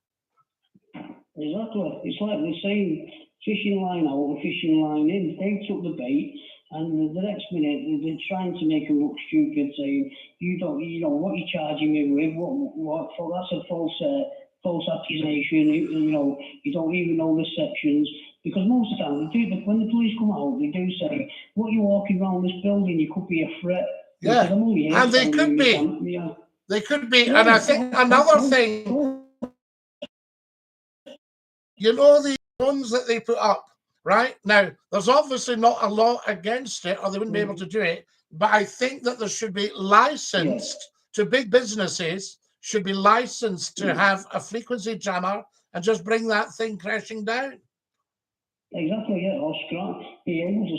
Exactly. It's like the same fishing line out and fishing line in. They took the bait, and the next minute they're trying to make them look stupid, saying, you know, what you're charging me with, what that's a false accusation, you know, you don't even know the sections. Because most of the time, when the police come out, they do say, what you're walking around this building, you could be a threat. Yeah, and they could be. They could be. And I think another thing, you know, the ones that they put up, right? Now, there's obviously not a law against it, or they wouldn't be able to do it, but I think that there should be licensed to big businesses, should be licensed to have a frequency jammer and just bring that thing crashing down. Exactly, yeah, or be able to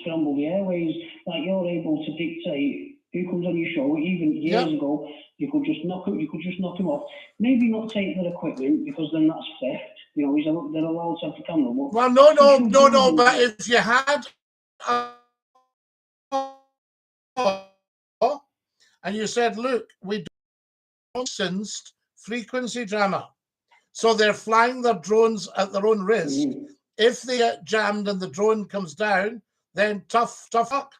scramble the airways, like you're able to dictate who comes on your show. Even years ago, you could just knock them off. Maybe not take their equipment, because then that's theft. You know, they're allowed to have the camera. Well, no. But if you had and you said, look, we don't licensed frequency jammer, so they're flying their drones at their own risk. If they get jammed and the drone comes down, then tough luck.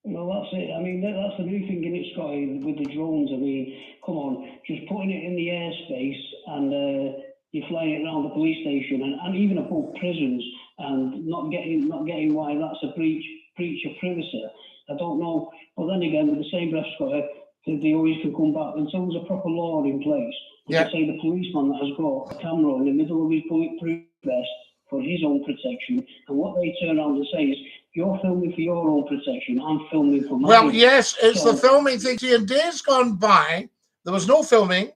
Well, that's it. I mean, that's the new thing, bit, Scotty, with the drones. I mean, come on, just putting it in the airspace and you're flying it around the police station and even above prisons and not getting why that's a breach of privacy. I don't know. But then again, with the same breath, Scotty, they always can come back until there's a proper law in place. Yeah. Say the policeman that has got a camera in the middle of his bulletproof vest for his own protection, and what they turn around and say is, you're filming for your own protection, I'm filming for mine. Well, yes, it's the filming thing. See, in days gone by, there was no filming,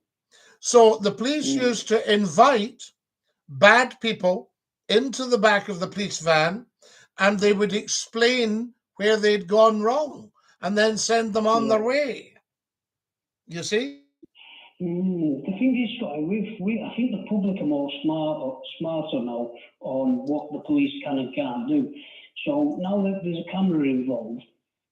so the police used to invite bad people into the back of the police van, and they would explain where they'd gone wrong, and then send them on their way. You see? The thing is, Scotty, I think the public are more smarter now on what the police can and can't do. So now that there's a camera involved,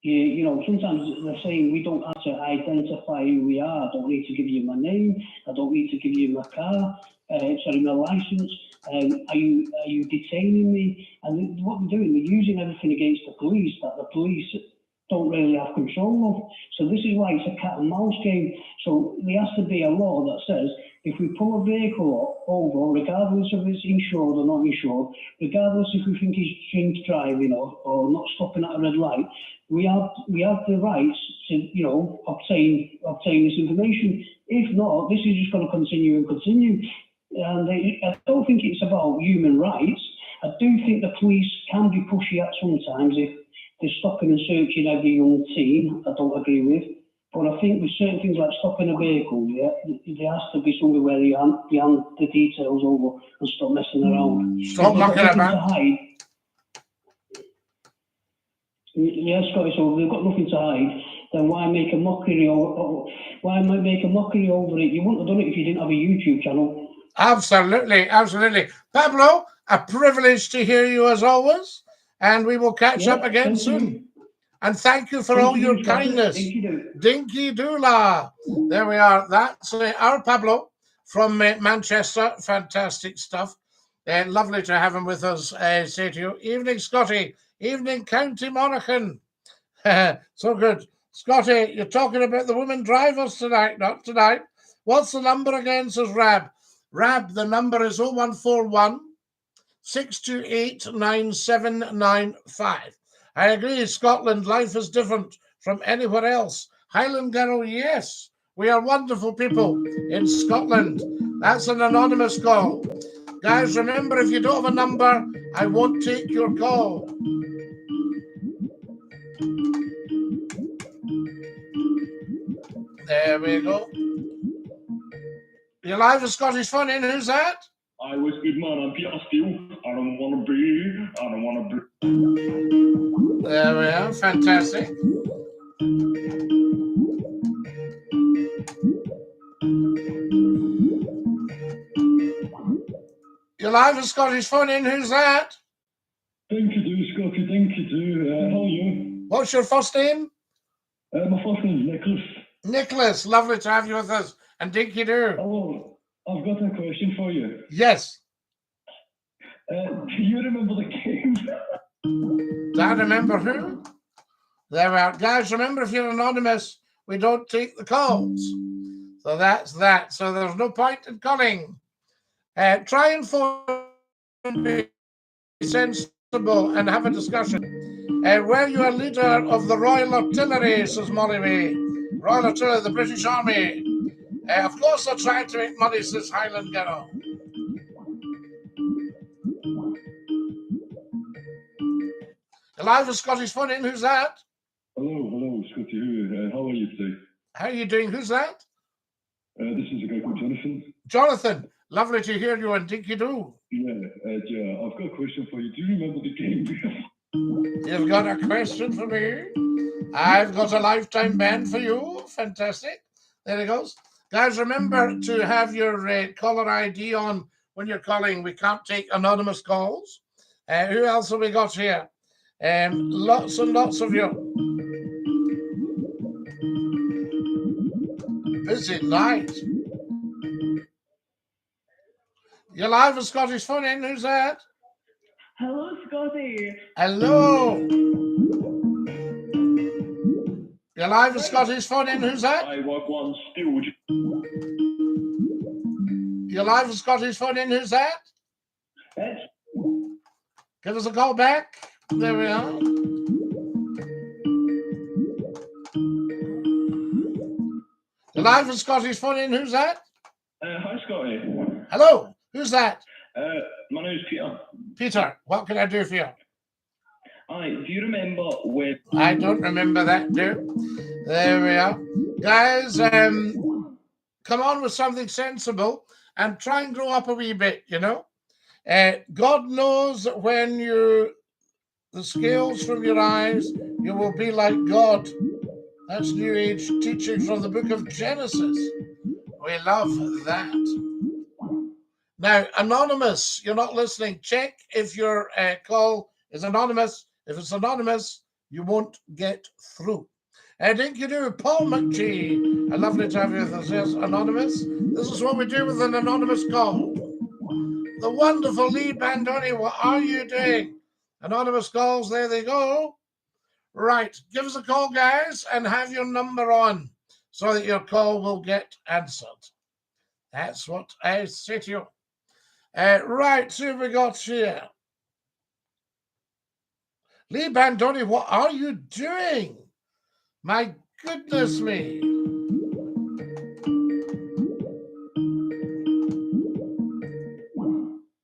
you know, sometimes they're saying we don't have to identify who we are. I don't need to give you my name. I don't need to give you my car, my license. Are you detaining me? And what they're doing, they're using everything against the police that the police don't really have control of. So this is why it's a cat and mouse game. So there has to be a law that says if we pull a vehicle over, regardless if it's insured or not insured, regardless if we think he's drink driving or not stopping at a red light, we have the rights to, you know, obtain this information. If not, this is just going to continue and continue. And I don't think it's about human rights. I do think the police can be pushy at sometimes if they're stopping and searching every young teen. I don't agree with. But I think with certain things like stopping a vehicle, there has to be somewhere where you hand the details over and stop messing around. Stop knocking about. Yeah, Scotty, so if they've got nothing to hide, then why make a mockery over it? You wouldn't have done it if you didn't have a YouTube channel. Absolutely, absolutely. Pablo, a privilege to hear you as always, and we will catch up again soon. And thank you for all your kindness. Dinky-Doo. There we are. That's our Pablo from Manchester. Fantastic stuff. Lovely to have him with us. Say to you, evening, Scotty. Evening, County Monaghan. So good. Scotty, you're talking about the women drivers tonight. Not tonight. What's the number again, says Rab? Rab, the number is 0141 628 9795. I agree, Scotland, life is different from anywhere else. Highland Girl, yes, we are wonderful people in Scotland. That's an anonymous call. Guys, remember, if you don't have a number, I won't take your call. There we go. You're live with Scottish Funny, and who's that? I was good man, I'm Peter Steele. I don't want to be. There we are, fantastic. You're live with Scottish Funny, and who's that? Dinky-Doo, Scotty, Dinky-Doo. How are you? What's your first name? My first name is Nicholas. Nicholas, lovely to have you with us. And Dinky-Doo. Oh, I've got a question for you. Yes. Do you remember the game? Do I remember who? There we are. Guys, remember, if you're anonymous, we don't take the calls. So that's that. So there's no point in calling. Try and phone, be sensible and have a discussion. Were you a leader of the Royal Artillery, says Molly May? Royal Artillery, the British Army. Of course they're trying to make money, says Highland Girl. Live with Scottish Funny, who's that? Hello, Scotty. How are you today? How are you doing? Who's that? This is a guy called Jonathan. Jonathan, lovely to hear you on Dinky-Doo. Yeah, I've got a question for you. Do you remember the game? You've got a question for me? I've got a lifetime ban for you. Fantastic. There it goes. Guys, remember to have your caller ID on when you're calling. We can't take anonymous calls. Who else have we got here? Lots and lots of you. Busy night. You're live with Scottish Funny. Who's that? Hello, Scotty. Hello. You're live with Scotty's phone in. Who's that? I work one still. You're live with Scotty's phone in. Who's that? It's Give us a call back. There we are. You're live with Scotty's phone in. Who's that? Hi, Scotty. Hello. Who's that? My name's Peter. Peter. What can I do for you? Hi, do you remember when... I don't remember that, dude. There we are. Guys, come on with something sensible and try and grow up a wee bit, you know. God knows that when the scales from your eyes, you will be like God. That's New Age teaching from the book of Genesis. We love that. Now, anonymous, you're not listening. Check if your call is anonymous. If it's anonymous, you won't get through. DINKY-DOO, Paul McGee. Lovely to have you with us. Yes, anonymous. This is what we do with an anonymous call. The wonderful Lee Bandoni, what are you doing? Anonymous calls, there they go. Right, give us a call, guys, and have your number on so that your call will get answered. That's what I say to you. Right, who have we got here? Lee Bandoni, what are you doing? My goodness me.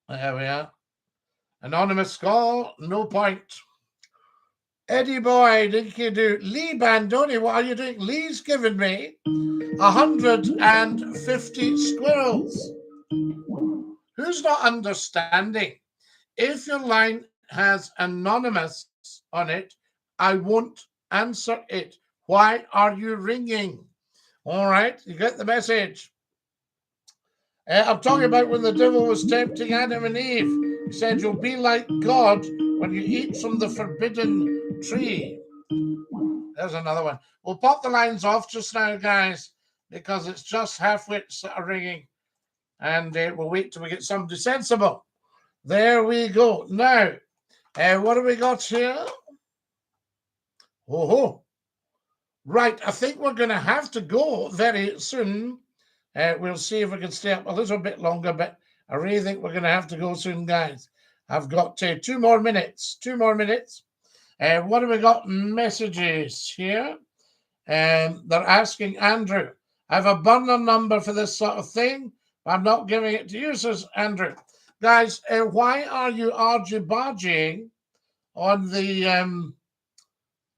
There we are. Anonymous call, no point. Eddie Boy, DINKY-DOO. Lee Bandoni, what are you doing? Lee's given me 150 squirrels. Who's not understanding? If your line has anonymous on it, I won't answer it. Why are you ringing? All right, you get the message. I'm talking about when the devil was tempting Adam and Eve. He said, you'll be like God when you eat from the forbidden tree. There's another one. We'll pop the lines off just now, guys, because it's just half-wits that are ringing. And we'll wait till we get somebody sensible. There we go. Now, what have we got here? Oh, right. I think we're going to have to go very soon. We'll see if we can stay up a little bit longer, but I really think we're going to have to go soon, guys. I've got 2 more minutes. 2 more minutes. What have we got? Messages here. They're asking Andrew. I have a burner number for this sort of thing. I'm not giving it to you, says Andrew. Guys, why are you argy-bargying on the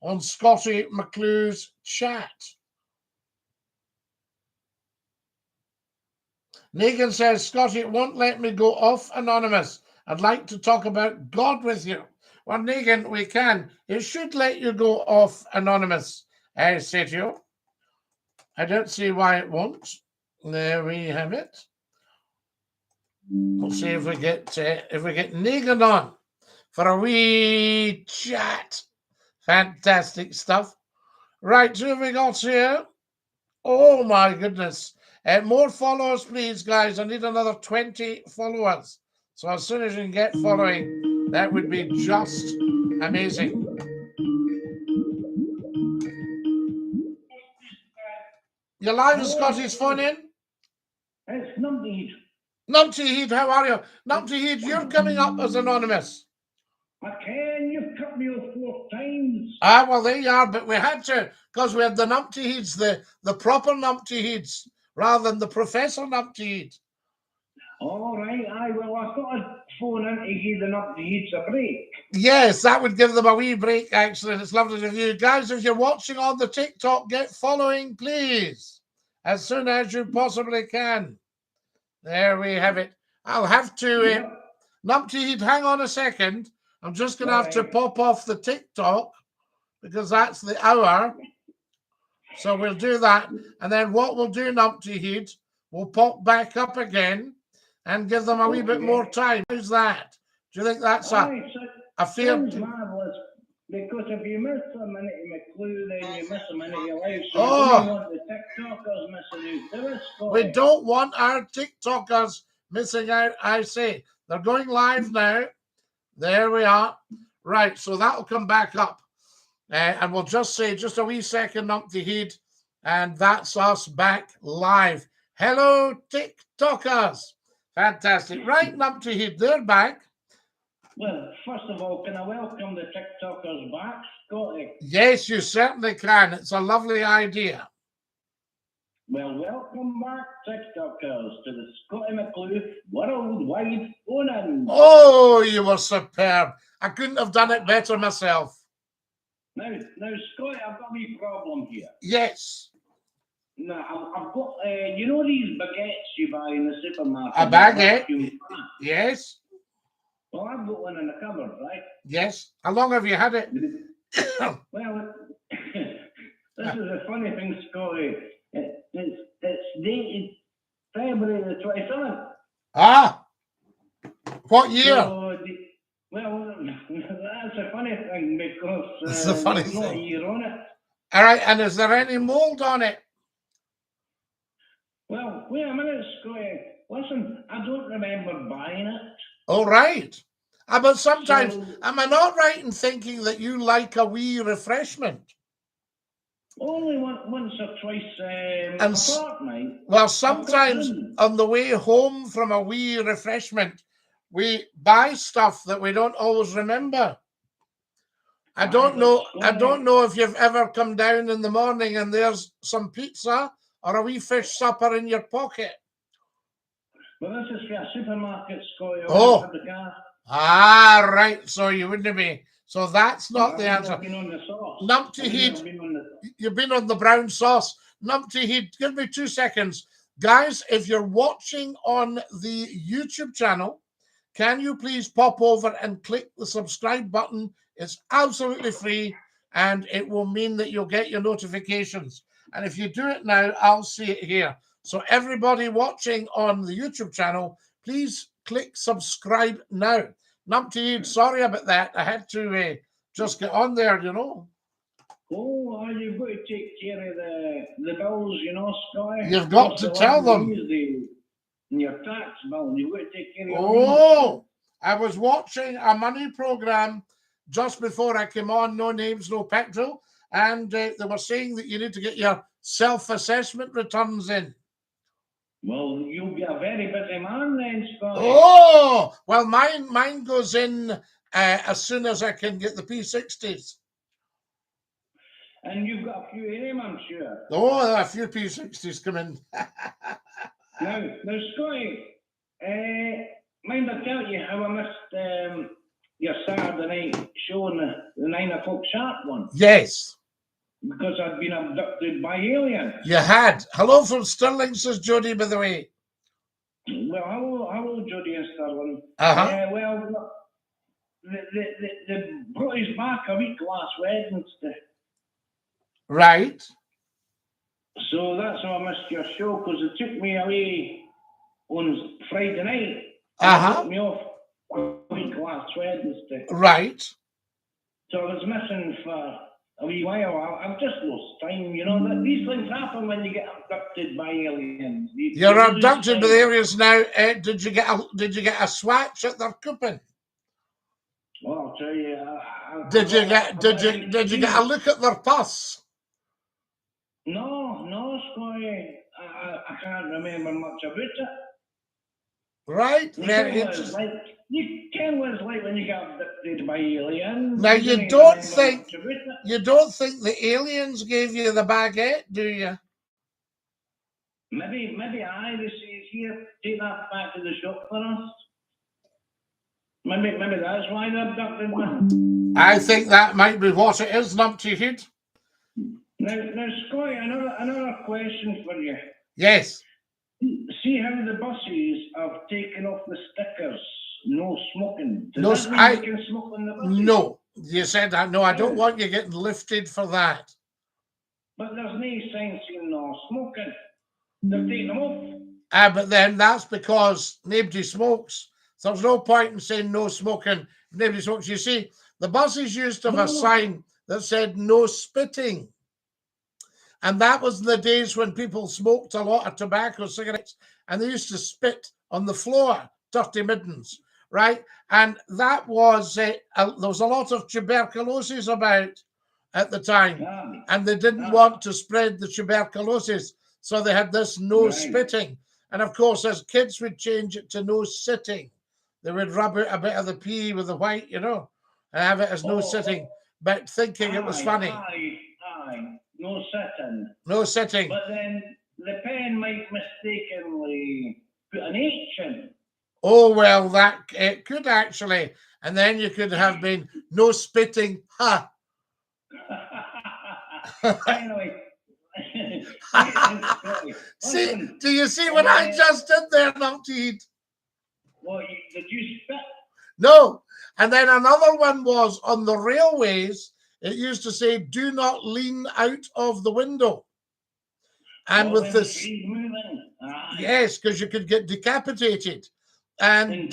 on Scotty McCLUE's chat? Negan says, Scotty, it won't let me go off anonymous. I'd like to talk about God with you. Well, Negan, we can. It should let you go off anonymous, I say to you. I don't see why it won't. There we have it. We'll see if we get Negan on for a wee chat. Fantastic stuff. Right, who have we got here? Oh my goodness. More followers, please, guys. I need another 20 followers. So as soon as you can get following, that would be just amazing. You're live with Scotty's phone in? It's Numpty. Numpty Heat, how are you? Numpty Heat, you're coming up as anonymous. I can, you've cut me off 4 times. Ah, well, there you are, but we had to, because we had the Numpty Heats, the proper Numpty Heats, rather than the Professor Numpty Heat. All right, well, I thought I'd phone in to give the Numpty Heats a break. Yes, that would give them a wee break, actually. It's lovely to view. Guys, if you're watching on the TikTok, get following, please, as soon as you possibly can. There we have it. I'll have to... Numpty Heat, hang on a second. I'm just going to have to pop off the TikTok because that's the hour. So we'll do that. And then what we'll do, Numpty Heat, we'll pop back up again and give them a wee bit more time. How's that? Do you think that's a fair... Sounds marvellous. Because if you miss a minute of McClue, then you miss a minute of your life. So we don't want the TikTokers missing out. Do it, Scotty. We don't want our TikTokers missing out, I say. They're going live now. There we are. Right, so that'll come back up. And we'll just say just a wee second, Numpty Heed, and that's us back live. Hello, TikTokers. Fantastic. Right, Numpty Heed, they're back. Well, first of all, can I welcome the TikTokers back, Scotty? Yes, you certainly can. It's a lovely idea. Well, welcome back, TikTokers, to the Scotty McCLUE Worldwide Phone-In. Oh, you were superb. I couldn't have done it better myself. Now, Scotty, I've got a wee problem here. Yes. Now, I've got, you know these baguettes you buy in the supermarket? A baguette? Yes. Well, I've got one in the cupboard, right? Yes. How long have you had it? Well, this is a funny thing, Scotty. It's dated February the 27th. Ah. What year? So, well, that's a funny thing because It's a funny there's no thing. year on it. All right. And is there any mold on it? Well, wait a minute, Scotty. Listen, I don't remember buying it. All right. But sometimes, So, am I not right in thinking that you like a wee refreshment? only once or twice And a fortnight. Well, sometimes on the way home from a wee refreshment, we buy stuff that we don't always remember. I don't know if you've ever come down in the morning and there's some pizza or a wee fish supper in your pocket. Well, this is for a supermarket, Scotty. Oh. The car. Ah, right. So you wouldn't be. So that's not the answer. I've been on the sauce. Numpty Heed, you've been on the brown sauce. Numpty Heed, give me 2 seconds. Guys, if you're watching on the YouTube channel, can you please pop over and click the subscribe button? It's absolutely free and it will mean that you'll get your notifications. And if you do it now, I'll see it here. So everybody watching on the YouTube channel, please click subscribe now. Numpty, sorry about that. I had to just get on there, you know. Oh, you've got to take care of the bills, you know, Scotty. You've got to tell them. Your tax bill, you've got to take care of Oh, I was watching a money program just before I came on, No Names, No Petrol, and they were saying that you need to get your self-assessment returns in. Well, you'll be a very busy man then, Scotty. Oh, well, mine goes in as soon as I can get the P60s. And you've got a few in him, I'm sure. Oh, a few P60s come in. now, Scotty, mind I tell you how I missed your Saturday night show on the 9 o'clock sharp one? Yes. Because I'd been abducted by aliens. You had. Hello from Stirling, says Jody, by the way. Well, hello, Jody and Stirling. Well, they brought us back a week last Wednesday. Right. So that's how I missed your show, because they took me away on Friday night. Took me off a week last Wednesday. Right. So I was missing for a wee while. I've just lost time, you know. That these things happen when you get abducted by aliens. You're abducted by aliens now. Did you get a swatch at their coupon? Well, I'll tell you. Did you get a look at their pus? No, Scotty. I can't remember much about it. Right. Very interesting. You can what it's like when you get abducted by aliens. Now you don't think the aliens gave you the baguette, do you? Maybe they say here, take that back to the shop for us. Maybe that's why they abducted me. I think that might be what it is, Numpty Heed. Now, Scotty, another question for you. Yes. See how the buses have taken off the stickers, no smoking. Does that mean you can smoke on the buses? No. You said that. No, I don't want you getting lifted for that. But there's no sign saying no smoking. They're taking them off. But then that's because nobody smokes. So there's no point in saying no smoking if nobody smokes. You see, the buses used to have a sign that said no spitting. And that was in the days when people smoked a lot of tobacco, cigarettes, and they used to spit on the floor, dirty middens, right? And that was, there was a lot of tuberculosis about at the time, and they didn't want to spread the tuberculosis, so they had this no spitting. And of course, as kids would change it to no sitting. They would rub out a bit of the pea with the white, you know, and have it as no sitting, but thinking it was funny. No sitting. No sitting. But then the pen might mistakenly put an H in. Oh, well, that it could actually. And then you could have been no spitting, ha. Anyway. See, do you see what I just did there, Nutty? Well, did you spit? No. And then another one was on the railways, it used to say, do not lean out of the window. And with this, yes, because you could get decapitated. And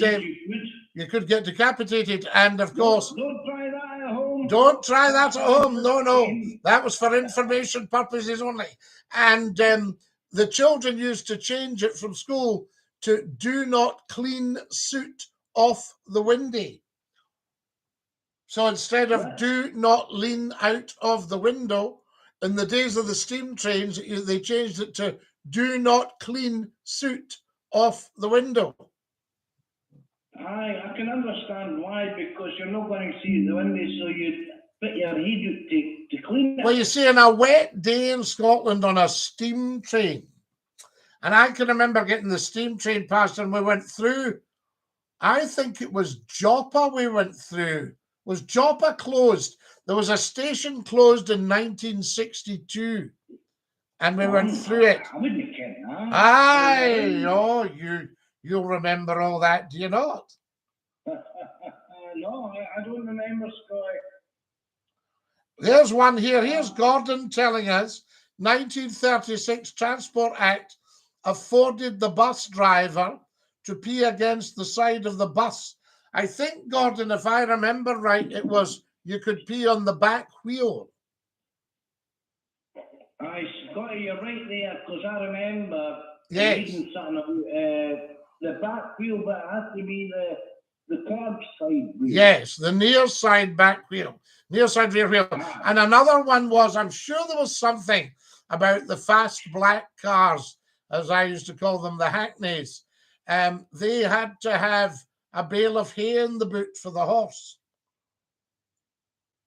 you could get decapitated. And of course, don't try that at home. Don't try that at home. No, no. That was for information purposes only. And the children used to change it from school to do not clean suit off the windy. So instead of do not lean out of the window, in the days of the steam trains, they changed it to do not clean suit off the window. I can understand why, because you're not going to see the window, so you put your head to clean it. Well, you see, on a wet day in Scotland on a steam train, and I can remember getting the steam train past, and we went through, I think it was Joppa we went through. Was Joppa closed? There was a station closed in 1962, and we went through it. I wouldn't have cared, huh? Aye, oh, you'll remember all that, do you not? No, I don't remember, Scott. There's one here. Here's Gordon telling us 1936 Transport Act afforded the bus driver to pee against the side of the bus. I think, Gordon, if I remember right, it was you could pee on the back wheel. Aye, Scotty, you're right there, because I remember reading something about the back wheel, but it has to be the curb side wheel. Yes, the near side back wheel, near side rear wheel. And another one was, I'm sure there was something about the fast black cars, as I used to call them, the hackneys. They had to have a bale of hay in the boot for the horse.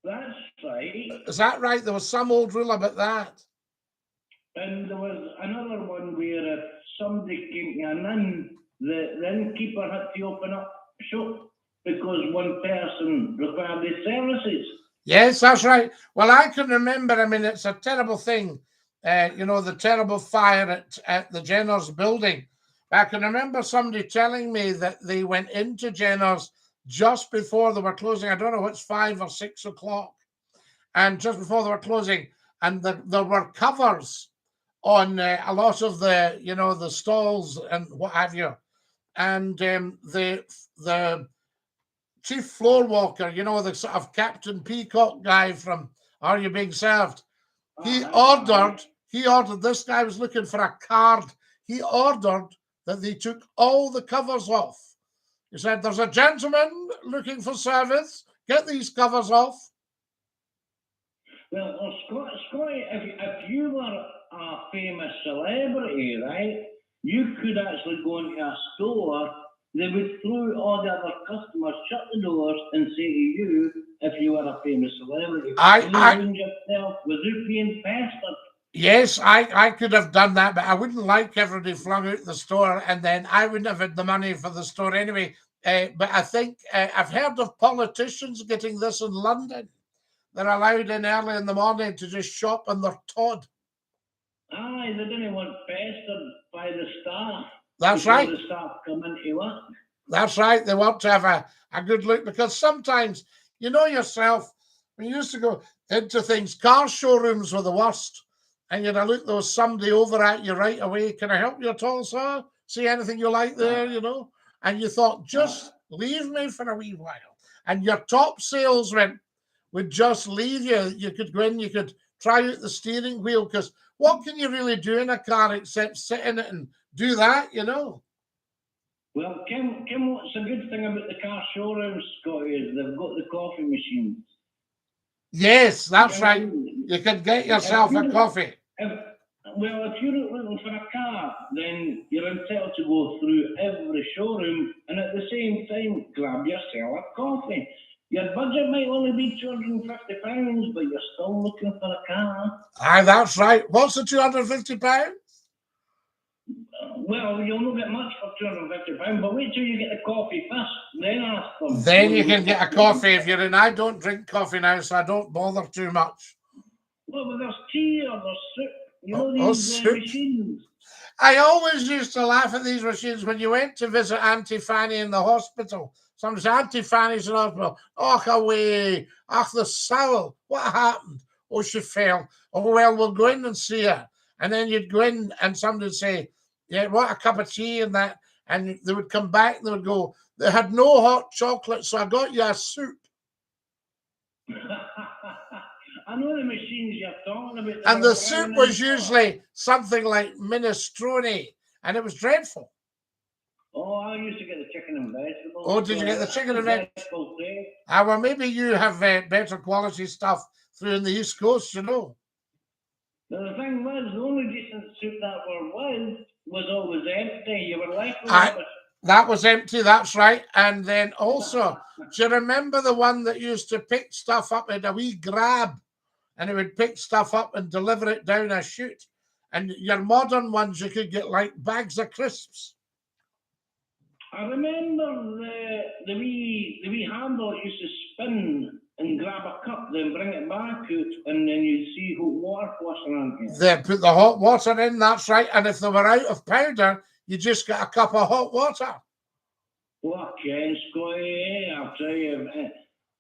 That's right. Is that right? There was some old rule about that. And there was another one where if somebody came to an inn, the innkeeper had to open up shop because one person required his services. Yes, that's right. Well, I can remember, I mean, it's a terrible thing, you know, the terrible fire at the Jenner's building. I can remember somebody telling me that they went into Jenner's just before they were closing. I don't know, it's 5 or 6 o'clock. And just before they were closing, and there were covers on a lot of the, you know, the stalls and what have you. And the chief floor walker, you know, the sort of Captain Peacock guy from Are You Being Served? He ordered, this guy was looking for a card. He ordered that they took all the covers off. He said, there's a gentleman looking for service. Get these covers off. Well, Scotty, if you were a famous celebrity, right, you could actually go into a store, they would throw all the other customers, shut the doors, and say to you, if you were a famous celebrity, you found yourself without being pestered. Yes, I could have done that, but I wouldn't like everybody flung out the store, and then I wouldn't have had the money for the store anyway. But I think I've heard of politicians getting this in London. They're allowed in early in the morning to just shop on their Todd. Aye, they didn't want pestered by the staff. That's right. The staff come into work. That's right. They want to have a good look, because sometimes, you know yourself, when you used to go into things, car showrooms were the worst. And you'd look, there was somebody over at you right away. Can I help you at all, sir? See anything you like there, you know? And you thought, just leave me for a wee while. And your top salesman would just leave you. You could go in, you could try out the steering wheel, because what can you really do in a car except sit in it and do that, you know? Well, Kim, what's a good thing about the car showrooms, Scotty, is they've got the coffee machines. Yes, that's You right. know, You can get yourself a coffee. If you're looking for a car, then you're entitled to go through every showroom and at the same time grab yourself a coffee. Your budget might only be £250, but you're still looking for a car. Aye, that's right. What's the £250? Well, you'll not get much for £250, but wait till you get the coffee first, then ask them. Then you can get a coffee if you're in. I don't drink coffee now, so I don't bother too much. Well, but there's tea or there's soup. You know Oh, these soup. machines. I always used to laugh at these machines when you went to visit Auntie Fanny in the hospital. Somebody said, Auntie Fanny's in hospital. Oh, away. Ach, the soul. What happened? Oh, she fell. Oh, well, we'll go in and see her. And then you'd go in and somebody would say, yeah, what a cup of tea and that. And they would come back and they would go, they had no hot chocolate, so I got you a soup. I know the machines you're talking about. And the soup was usually something like minestrone, and it was dreadful. Oh, I used to get the chicken and vegetables. Oh, did you get the chicken and vegetables? Well, maybe you have better quality stuff through in the East Coast, you know. The thing was, the only decent soup that was always empty. You were left with it. That was empty, that's right. And then also, do you remember the one that used to pick stuff up in a wee grab? And it would pick stuff up and deliver it down a chute. And your modern ones, you could get like bags of crisps. I remember the wee handle used to spin and grab a cup, then bring it back out, and then you'd see hot water flushing on it. They put the hot water in, that's right. And if they were out of powder, you just get a cup of hot water. Well, Ken, Scotty, I'll tell you.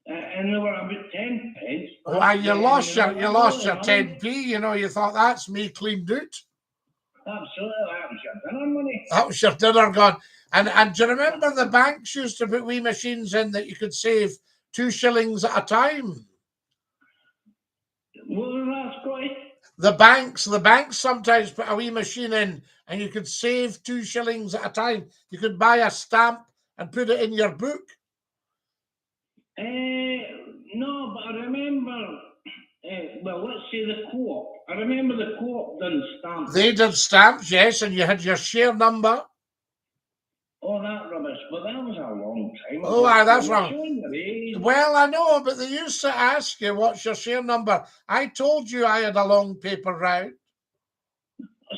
And they were about 10 pence. Why, you lost your 10p, you know, you thought, that's me cleaned out. Absolutely, that was your dinner money. That was your dinner gone. And do you remember the banks used to put wee machines in that you could save 2 shillings at a time? What was that, Scotty? The banks sometimes put a wee machine in and you could save 2 shillings at a time. You could buy a stamp and put it in your book. No, but I remember, well, let's say the Co-op. I remember the Co-op done stamps. They did stamps, yes, and you had your share number. Oh, that rubbish, but that was a long time ago. Oh, aye, that's wrong. Well, I know, but they used to ask you, what's your share number? I told you I had a long paper round.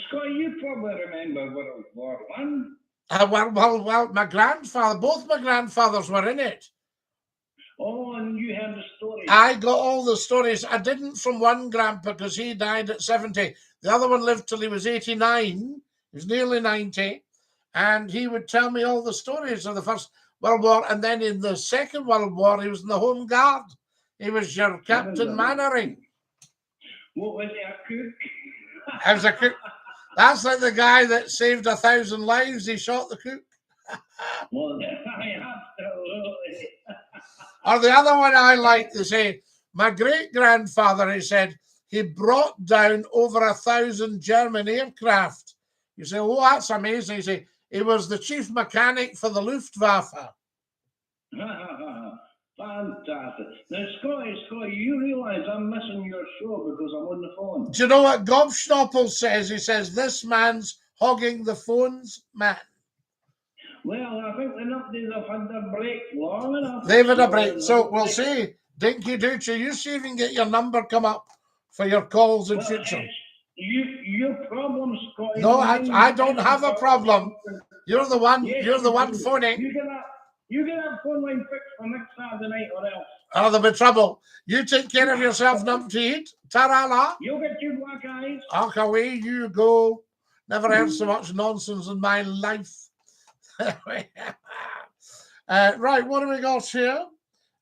Scott, you probably remember World War One. Well, my grandfather, both my grandfathers were in it. Oh, and you heard the story. I got all the stories. I didn't from one grandpa because he died at 70. The other one lived till he was 89. He was nearly 90. And he would tell me all the stories of the First World War. And then in the Second World War, he was in the Home Guard. He was your Captain Mannering. What was he, a cook? I was a cook. That's like the guy that saved 1,000 lives. He shot the cook. Well, absolutely. Or the other one I like to say, my great-grandfather, he said, he brought down over 1,000 German aircraft. You say, oh, that's amazing. You say, he was the chief mechanic for the Luftwaffe. Fantastic. Now, Scotty, you realise I'm missing your show because I'm on the phone. Do you know what Gobschnoppel says? He says, this man's hogging the phones, man. Well, I think they've had their break long enough. They've had a break. So we'll see. DINKY-DOO, you see if you can get your number come up for your calls in future. Your problem, Scotty. No, I don't have a problem. You're the one. Yes, you're the one phoning. You get that phone line fixed for next Saturday night or else. Oh, there'll be trouble. You take care of yourself, numb to eat. Ta-ra-la. You'll get your black eyes. Off away you go. Never heard so much nonsense in my life. Right, what do we got here?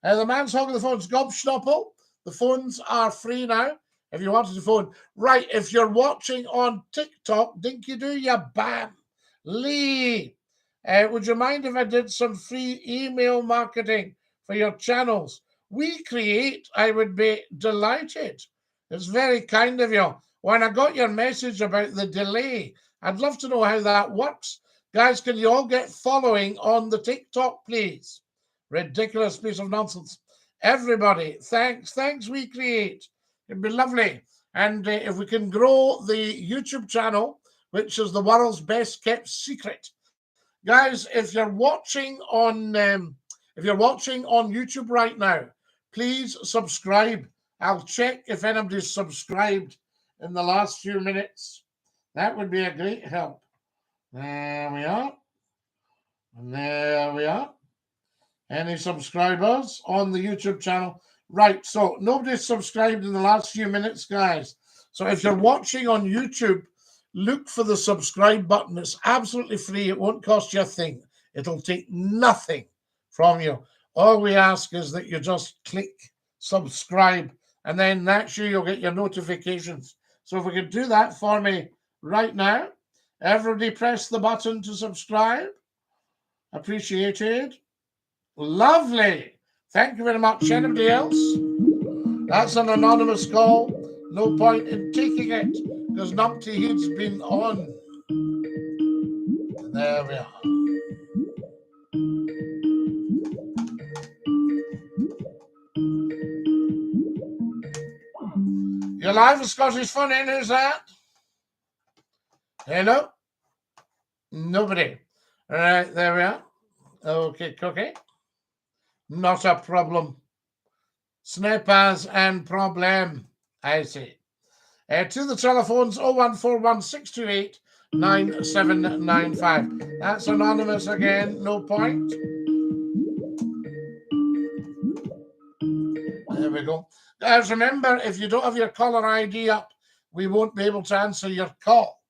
The man's hogging the phones. Gobschnoppel. The phones are free now. If you wanted to phone. Right, if you're watching on TikTok, DINKY-DOO, you bam. Lee, would you mind if I did some free email marketing for your channels? We create, I would be delighted. It's very kind of you. When I got your message about the delay, I'd love to know how that works. Guys, can you all get following on the TikTok, please? Ridiculous piece of nonsense. Everybody, thanks, we create. It'd be lovely. And if we can grow the YouTube channel, which is the world's best kept secret, guys, if you're watching on YouTube right now, please subscribe. I'll check if anybody's subscribed in the last few minutes. That would be a great help. There we are. And there we are. Any subscribers on the YouTube channel? Right, so nobody's subscribed in the last few minutes, guys. So if you're watching on YouTube, look for the subscribe button. It's absolutely free. It won't cost you a thing. It'll take nothing from you. All we ask is that you just click subscribe, and then that's you'll get your notifications. So if we could do that for me right now, everybody press the button to subscribe. Appreciated. Lovely. Thank you very much. Anybody else? That's an anonymous call. No point in taking it because Numpty Heat's been on. There we are. You're live with Scottish Funny. Who's that? Hello? Nobody. All right, there we are. Okay, cookie. Not a problem. Snappers and problem. I see. To the telephones 0141628 9795. That's anonymous again. No point. There we go. Guys, remember, if you don't have your caller ID up, we won't be able to answer your call.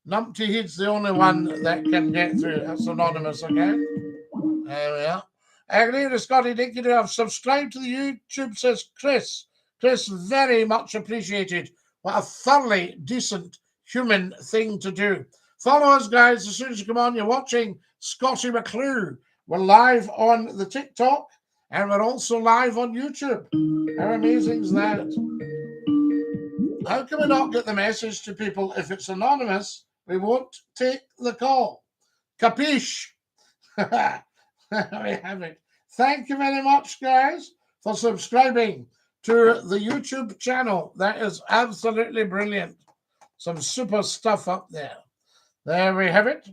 Numpty Heat's the only one that can get through. That's anonymous again. There we are. I agree with Scotty DINKY-DOO. I've subscribed to the YouTube, says Chris. Chris, very much appreciated. What a thoroughly decent human thing to do. Follow us, guys, as soon as you come on. You're watching Scotty McCLUE. We're live on the TikTok, and we're also live on YouTube. How amazing is that? How can we not get the message to people? If it's anonymous, we won't take the call. Capiche? We have it. Thank you very much, guys, for subscribing to the YouTube channel. That is absolutely brilliant. Some super stuff up there. There we have it.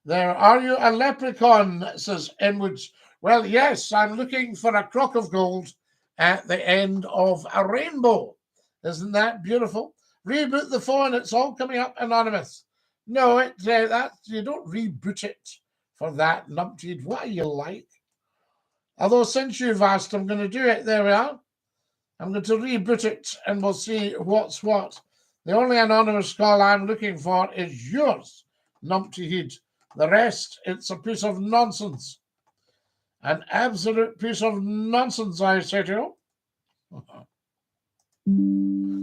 There, are you a leprechaun? Says Enwoods. Well, yes, I'm looking for a crock of gold at the end of a rainbow. Isn't that beautiful? Reboot the phone. It's all coming up anonymous. No, that you don't reboot it for that, Numpty. What are you like? Although since you've asked, I'm going to do it. There we are. I'm going to reboot it, and we'll see what's what. The only anonymous call I'm looking for is yours, Numpty Heat. The rest, it's a piece of nonsense. An absolute piece of nonsense, I say to you.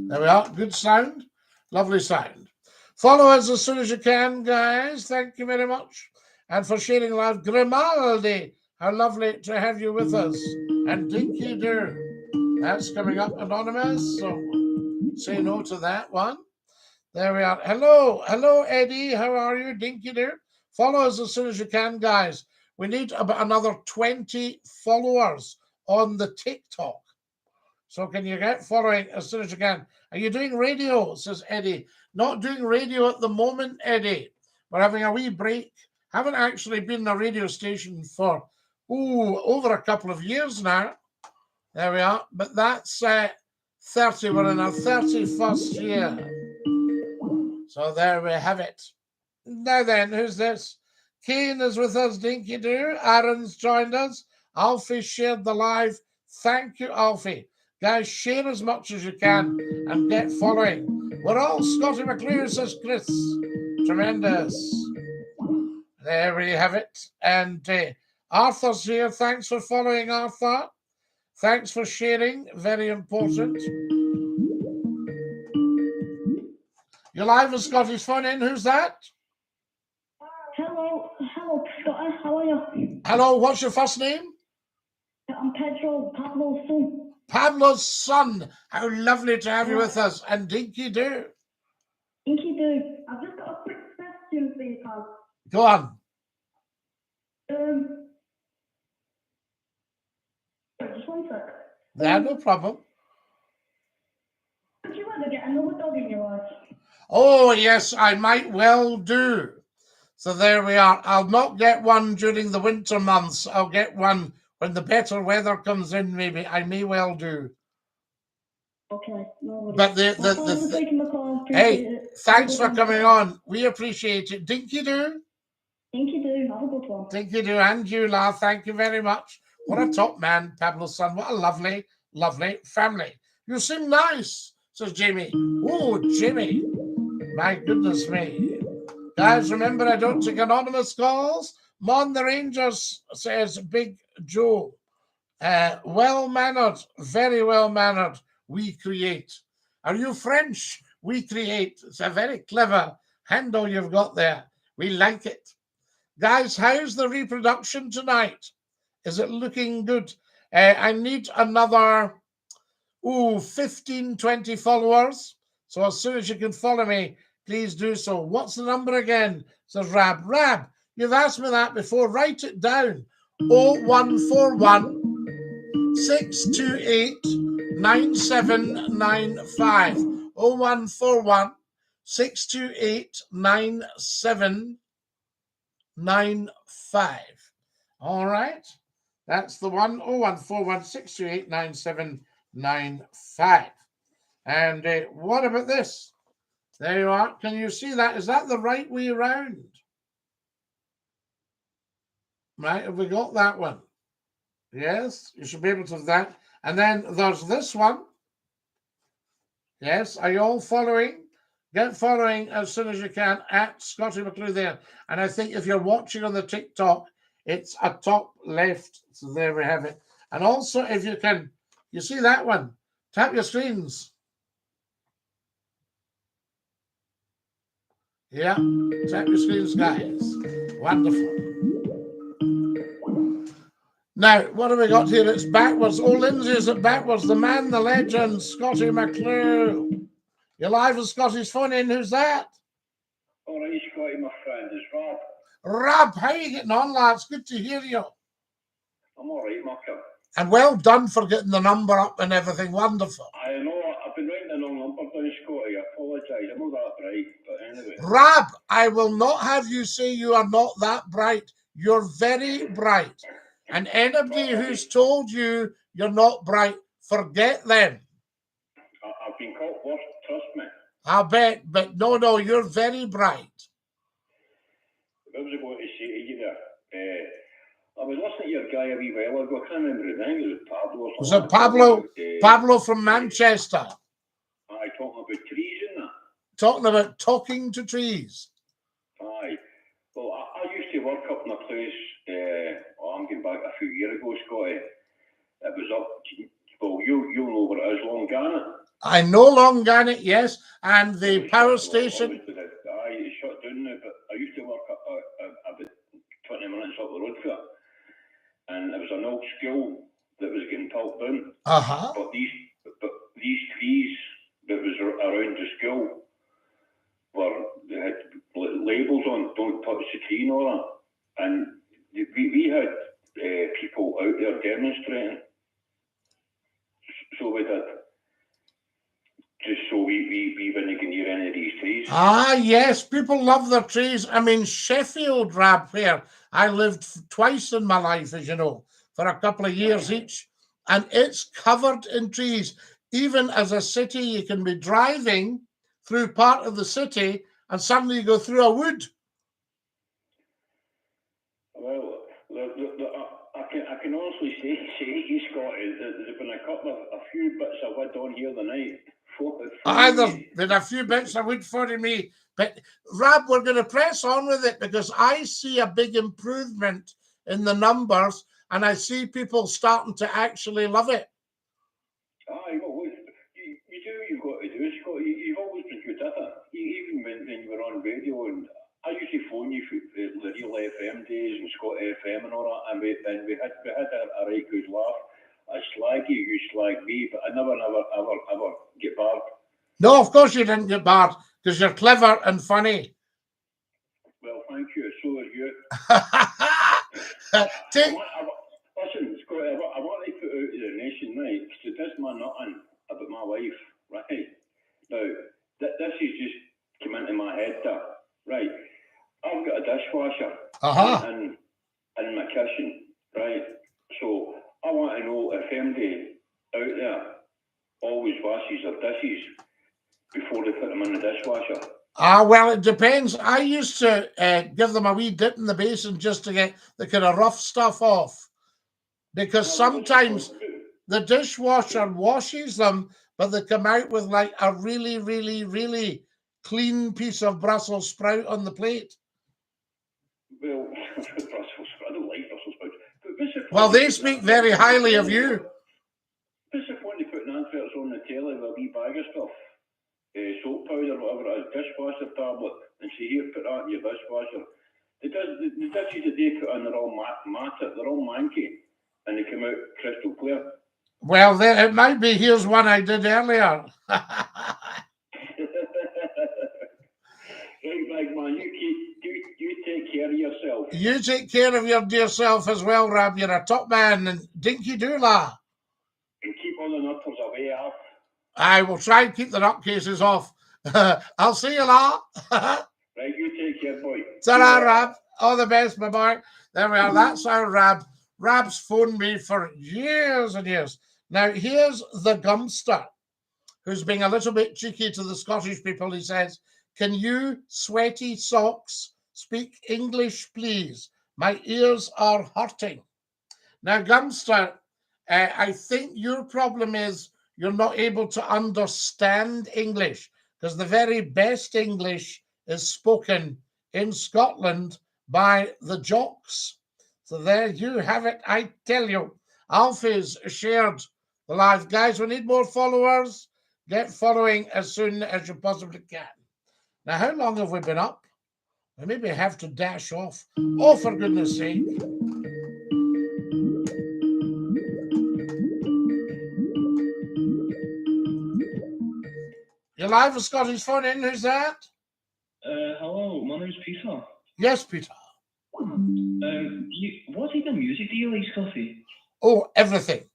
There we are. Good sound. Lovely sound. Follow us as soon as you can, guys. Thank you very much. And for sharing live, Grimaldi. How lovely to have you with us. And DINKY-DOO. That's coming up anonymous, so say no to that one. There we are. Hello. Hello, Eddie. How are you? DINKY-DOO. Follow us as soon as you can, guys. We need about another 20 followers on the TikTok. So can you get following as soon as you can? Are you doing radio? Says Eddie. Not doing radio at the moment, Eddie. We're having a wee break. Haven't actually been in a radio station for over a couple of years now. There we are. But that's 30. We're in our 31st year. So there we have it. Now then, who's this? Kane is with us, DINKY-DOO. Aaron's joined us. Alfie shared the live. Thank you, Alfie. Guys, share as much as you can and get following. We're all Scotty McCLUE, says Chris. Tremendous. There we have it. And Arthur's here. Thanks for following, Arthur. Thanks for sharing. Very important. You're live with Scotty's Phone In. Who's that? Hello, Scotty. How are you? Hello, what's your first name? I'm Pedro, Pablo's son. Pablo's son. How lovely to have you with us. And DINKY-DOO. DINKY-DOO. I've just got a quick question for you, pal. Go on. Just one sec. Yeah, no problem. Would you ever get another dog in your life? Oh, yes, I might well do. So there we are. I'll not get one during the winter months. I'll get one when the better weather comes in, maybe. I may well do. Okay, no worries. But Thanks for taking the call. Appreciate hey, it. thanks for coming on. We appreciate it. Dinky-Doo. DINKY-DOO. Have a good one. Dinky-Doo and you, La. Thank you very much. What a top man, Pablo's son. What a lovely, lovely family. You seem nice, says Jamie. Oh, Jimmy. My goodness me. Guys, remember, I don't take anonymous calls. Mon the Rangers, says Big Joe. Well-mannered, very well-mannered, we create. Are you French? We create. It's a very clever handle you've got there. We like it. Guys, how's the reproduction tonight? Is it looking good? I need another 15, 20 followers. So as soon as you can follow me, please do so. What's the number again? Says Rab. Rab, you've asked me that before. Write it down. 0141 628 9795. 0141 628 9795. All right. That's the one. 0141 628 9795. And what about this? There you are. Can you see that? Is that the right way around? Right, have we got that one? Yes, you should be able to do that. And then there's this one. Yes, are you all following? Get following as soon as you can at Scottie McClue there. And I think if you're watching on the TikTok, it's a top left. So there we have it. And also, if you can, you see that one? Tap your screens. Yeah, tap your screens, guys. Wonderful. Now, what have we got here? It's backwards. Oh, Lindsay, is it backwards? The man, the legend, Scottie McClue. You're live with Scottie's phone in. Who's that? All right, Scottie, my friend, it's Rob. Rob, how are you getting on, lads? Good to hear you. I'm all right, Marco. And well done for getting the number up and everything. Wonderful. I know, I've been writing the wrong number down, Scottie. I apologise. I'm not that bright, but anyway. Rob, I will not have you say you are not that bright. You're very bright. And anybody who's told you you're not bright, forget them. I've been called worse, trust me. I'll bet, but no, you're very bright. What was I going to say to you there? I was listening to your guy a wee while ago. I can't remember his name. It was Pablo. Was it Pablo? Pablo from Manchester. Aye, talking about trees and that. Talking about talking to trees. Aye. Well, I used to work up in a place, I'm going back a few years ago, Scottie. It was up, well, you know what it is, Longanet. I know Longanet, yes, and the power station. Aye, it's shut down now, but I used to work about 20 minutes up the road for it. And it was an old school that was getting pulled down. Uh-huh. But these trees that was around the school they had labels on, don't touch the tree and all that. And we had people out there demonstrating. So we did. Just so we wouldn't get near any of these trees. Ah, yes, people love their trees. I mean, Sheffield, Rab, where I lived twice in my life, as you know, for a couple of years each. And it's covered in trees. Even as a city, you can be driving through part of the city and suddenly you go through a wood. Well, I can honestly say to you, Scottie, there's been a few bits of wood on here tonight. There's been a few bits of wood for me. But, Rab, we're going to press on with it because I see a big improvement in the numbers and I see people starting to actually love it. Aye, well, you do what you've got to do, Scottie. You've always been good at it. Even when you were on radio, and I used to phone you for the Real FM days and Scott FM and all that, and we had a right good laugh. I slag you, you slag me, but I never ever get barred. No, of course you didn't get barred because you're clever and funny. Well, thank you. So are you. Listen, Scottie, I want to put out to the nation, right? this man nothing about my wife, right? Now, this is just come into my head there, right? I've got a dishwasher in my kitchen, right? So I want to know if anybody out there always washes their dishes before they put them in the dishwasher. Well, it depends. I used to give them a wee dip in the basin just to get the kind of rough stuff off. Because sometimes the dishwasher washes them, but they come out with like a really, really, really clean piece of Brussels sprout on the plate. Well, Brussels sprout, I don't like Brussels sprouts. Well, they speak very highly of you. What's the point of putting adverts on the telly with a wee bag of stuff? Soap powder, whatever it is, dishwasher tablet, and say, here, put that in your dishwasher. The dishes that they put in, they're all matted, they're all manky, and they come out crystal clear. Well, it might be. Here's one I did earlier. Right, big man, you take care of yourself. You take care of your dear self as well, Rab. You're a top man, and dinky-doo la. And keep all the nutters away, off. I will try and keep the nutcases off. I'll see you la. Right, you take care, boy. Ta-ra, Rab. All the best, my boy. There we are. That's our Rab. Rab's phoned me for years and years. Now, here's the Gumster, who's being a little bit cheeky to the Scottish people. He says, can you, sweaty socks, speak English, please? My ears are hurting. Now, Gumster, I think your problem is you're not able to understand English, because the very best English is spoken in Scotland by the jocks. So there you have it. I tell you, Alfie's shared the live. Guys, we need more followers. Get following as soon as you possibly can. Now, how long have we been up? We maybe have to dash off. Oh, for goodness sake. You're live with Scotty's phone in. Who's that? Hello, my name's Peter. Yes, Peter. What type of music do you like, Scotty? Oh, everything.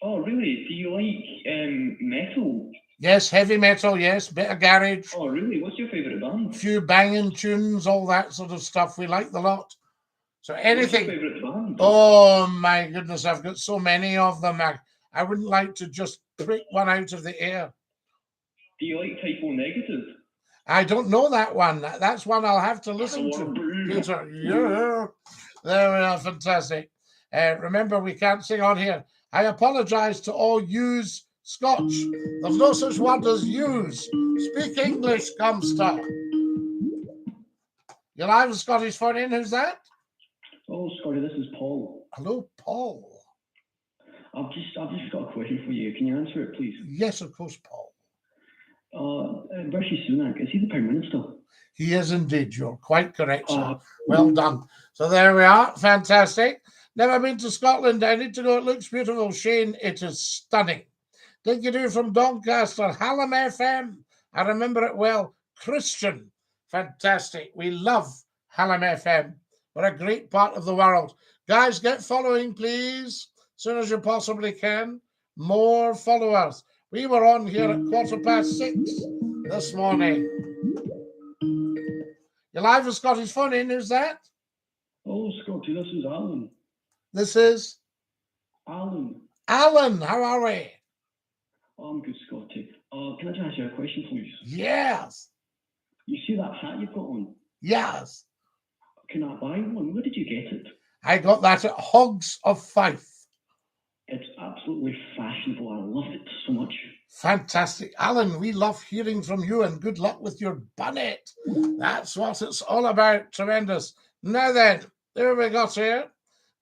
Oh, really? Do you like metal? Yes, heavy metal, yes, bit of garage. Oh, really? What's your favourite band? Few banging tunes, all that sort of stuff. We like the lot. So anything. What's your favourite band? Oh, my goodness, I've got so many of them. I wouldn't like to just prick one out of the air. Do you like Typo Negative? I don't know that one. That's one I'll have to listen to. Peter, yeah. There we are, fantastic. Remember, we can't sing on here. I apologise to all yous Scotch. There's no such word as yous. Speak English, Gumster. You're live with Scotty's phone in. Who's that? Oh, Scotty, this is Paul. Hello, Paul. I've just got a question for you. Can you answer it, please? Yes, of course, Paul. Rishi Sunak, is he the Prime Minister? He is indeed. You're quite correct, sir. Well done. So there we are. Fantastic. Never been to Scotland. I need to go. It looks beautiful. Shane, it is stunning. DINKY-DOO from Doncaster, Hallam FM. I remember it well. Christian, fantastic. We love Hallam FM. What a great part of the world. Guys, get following, please, as soon as you possibly can. More followers. We were on here at 6:15 this morning. You're live with Scotty's phone in. Who's that? Oh, Scotty, this is Alan. This is? Alan. Alan, how are we? Oh, I'm good, Scotty. Can I just ask you a question, please? Yes. You see that hat you've got on? Yes. Can I buy one? Where did you get it? I got that at Hogs of Fife. It's absolutely fashionable. I love it so much. Fantastic. Alan, we love hearing from you, and good luck with your bonnet. That's what it's all about. Tremendous. Now then, there we got here.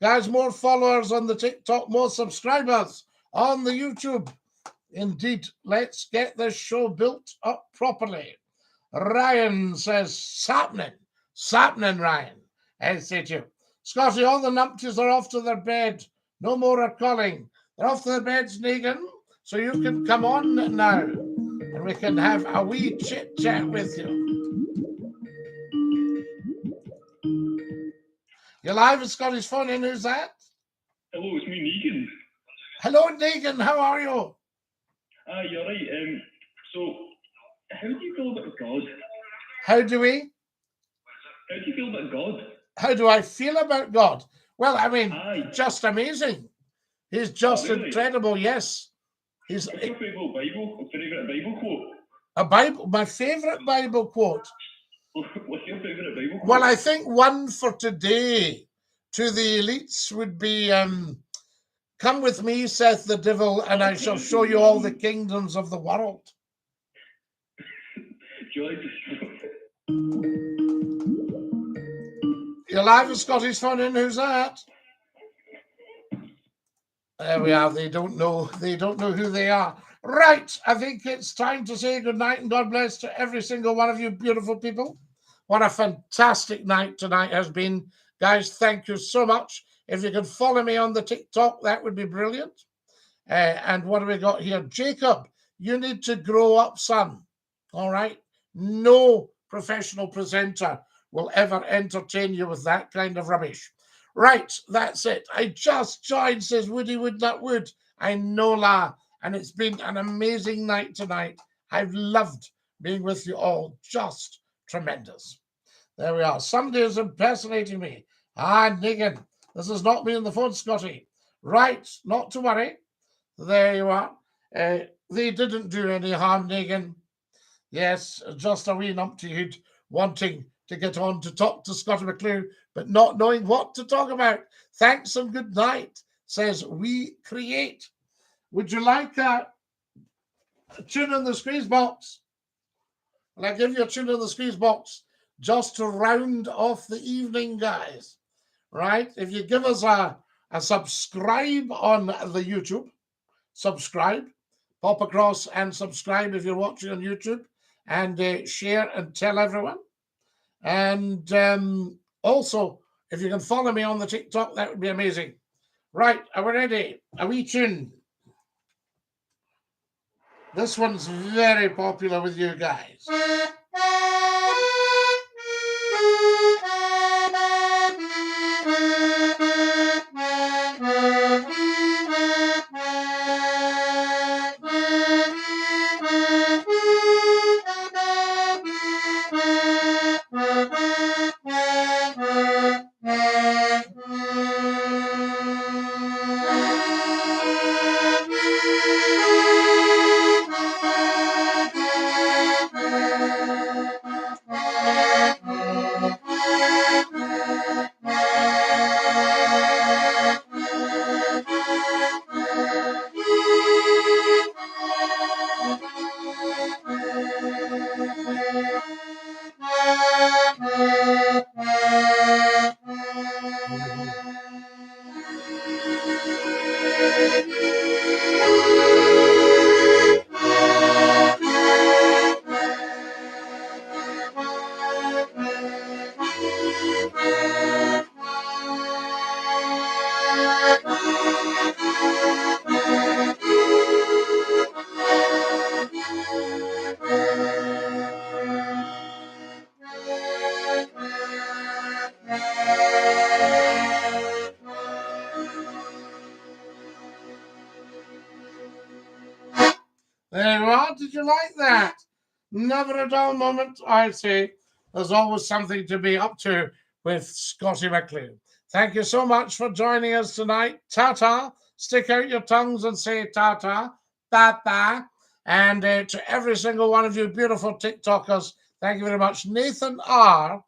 Guys, more followers on the TikTok, more subscribers on the YouTube. Indeed, let's get this show built up properly. Ryan says, sapnin, Ryan. I say to you, Scotty, all the numpties are off to their bed. No more are calling. They're off to their beds, Negan, so you can come on now, and we can have a wee chit-chat with you. You're live with Scotty's phone in. Who's that? Hello, it's me, Negan. Hello, Negan. How are you? You're right. So, how do you feel about God? How do we? How do you feel about God? How do I feel about God? Well, I mean, Aye. just amazing. He's just really? incredible. Yes. He's What's your favourite Bible quote? a Bible. My favorite Bible quote. What's your favourite Bible quote? Well, I think one for today to the elites would be, "Come with me, saith the devil, and I shall show you all the kingdoms of the world." You're live with Scotty's phone in. Who's that? There we are. They don't know who they are. Right. I think it's time to say good night and God bless to every single one of you beautiful people. What a fantastic night tonight has been. Guys, thank you so much. If you could follow me on the TikTok, that would be brilliant. And what have we got here? Jacob, you need to grow up, son. All right? No professional presenter will ever entertain you with that kind of rubbish. Right, that's it. I just joined, says Woody Would Not Wood. I know, La, and it's been an amazing night tonight. I've loved being with you all. Just tremendous. There we are. Somebody is impersonating me. Negan. This is not me on the phone, Scotty. Right, not to worry. There you are. They didn't do any harm, Negan. Yes, just a wee numpty-hood wanting to get on to talk to Scotty McClue, but not knowing what to talk about. Thanks and good night, says We Create. Would you like a tune in the squeeze box? Will I give you a tune in the squeeze box just to round off the evening, guys? Right? If you give us a subscribe on the YouTube, subscribe, pop across and subscribe if you're watching on YouTube, and share and tell everyone. And also, if you can follow me on the TikTok, that would be amazing. Right, are we ready? A wee tune. This one's very popular with you guys. There you are. Did you like that? Never a dull moment, I say. There's always something to be up to with Scotty McClue. Thank you so much for joining us tonight. Ta-ta. Stick out your tongues and say ta-ta. Ta-ta. And to every single one of you beautiful TikTokers, thank you very much. Nathan R.,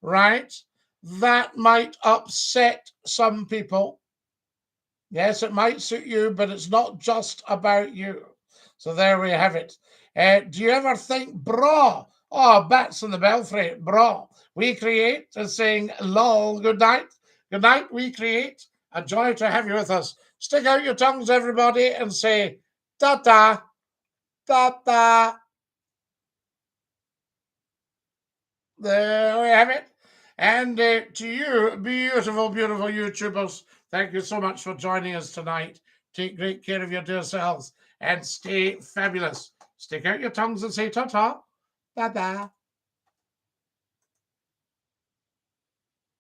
right? That might upset some people. Yes, it might suit you, but it's not just about you. So there we have it. Do you ever think, bra? Oh, bats in the belfry, bra. We Create is saying, lol, good night. Good night, We Create. A joy to have you with us. Stick out your tongues, everybody, and say, ta-ta, ta-ta. There we have it. And to you, beautiful, beautiful YouTubers, thank you so much for joining us tonight. Take great care of your dear selves and stay fabulous. Stick out your tongues and say ta-ta. Ta-ta.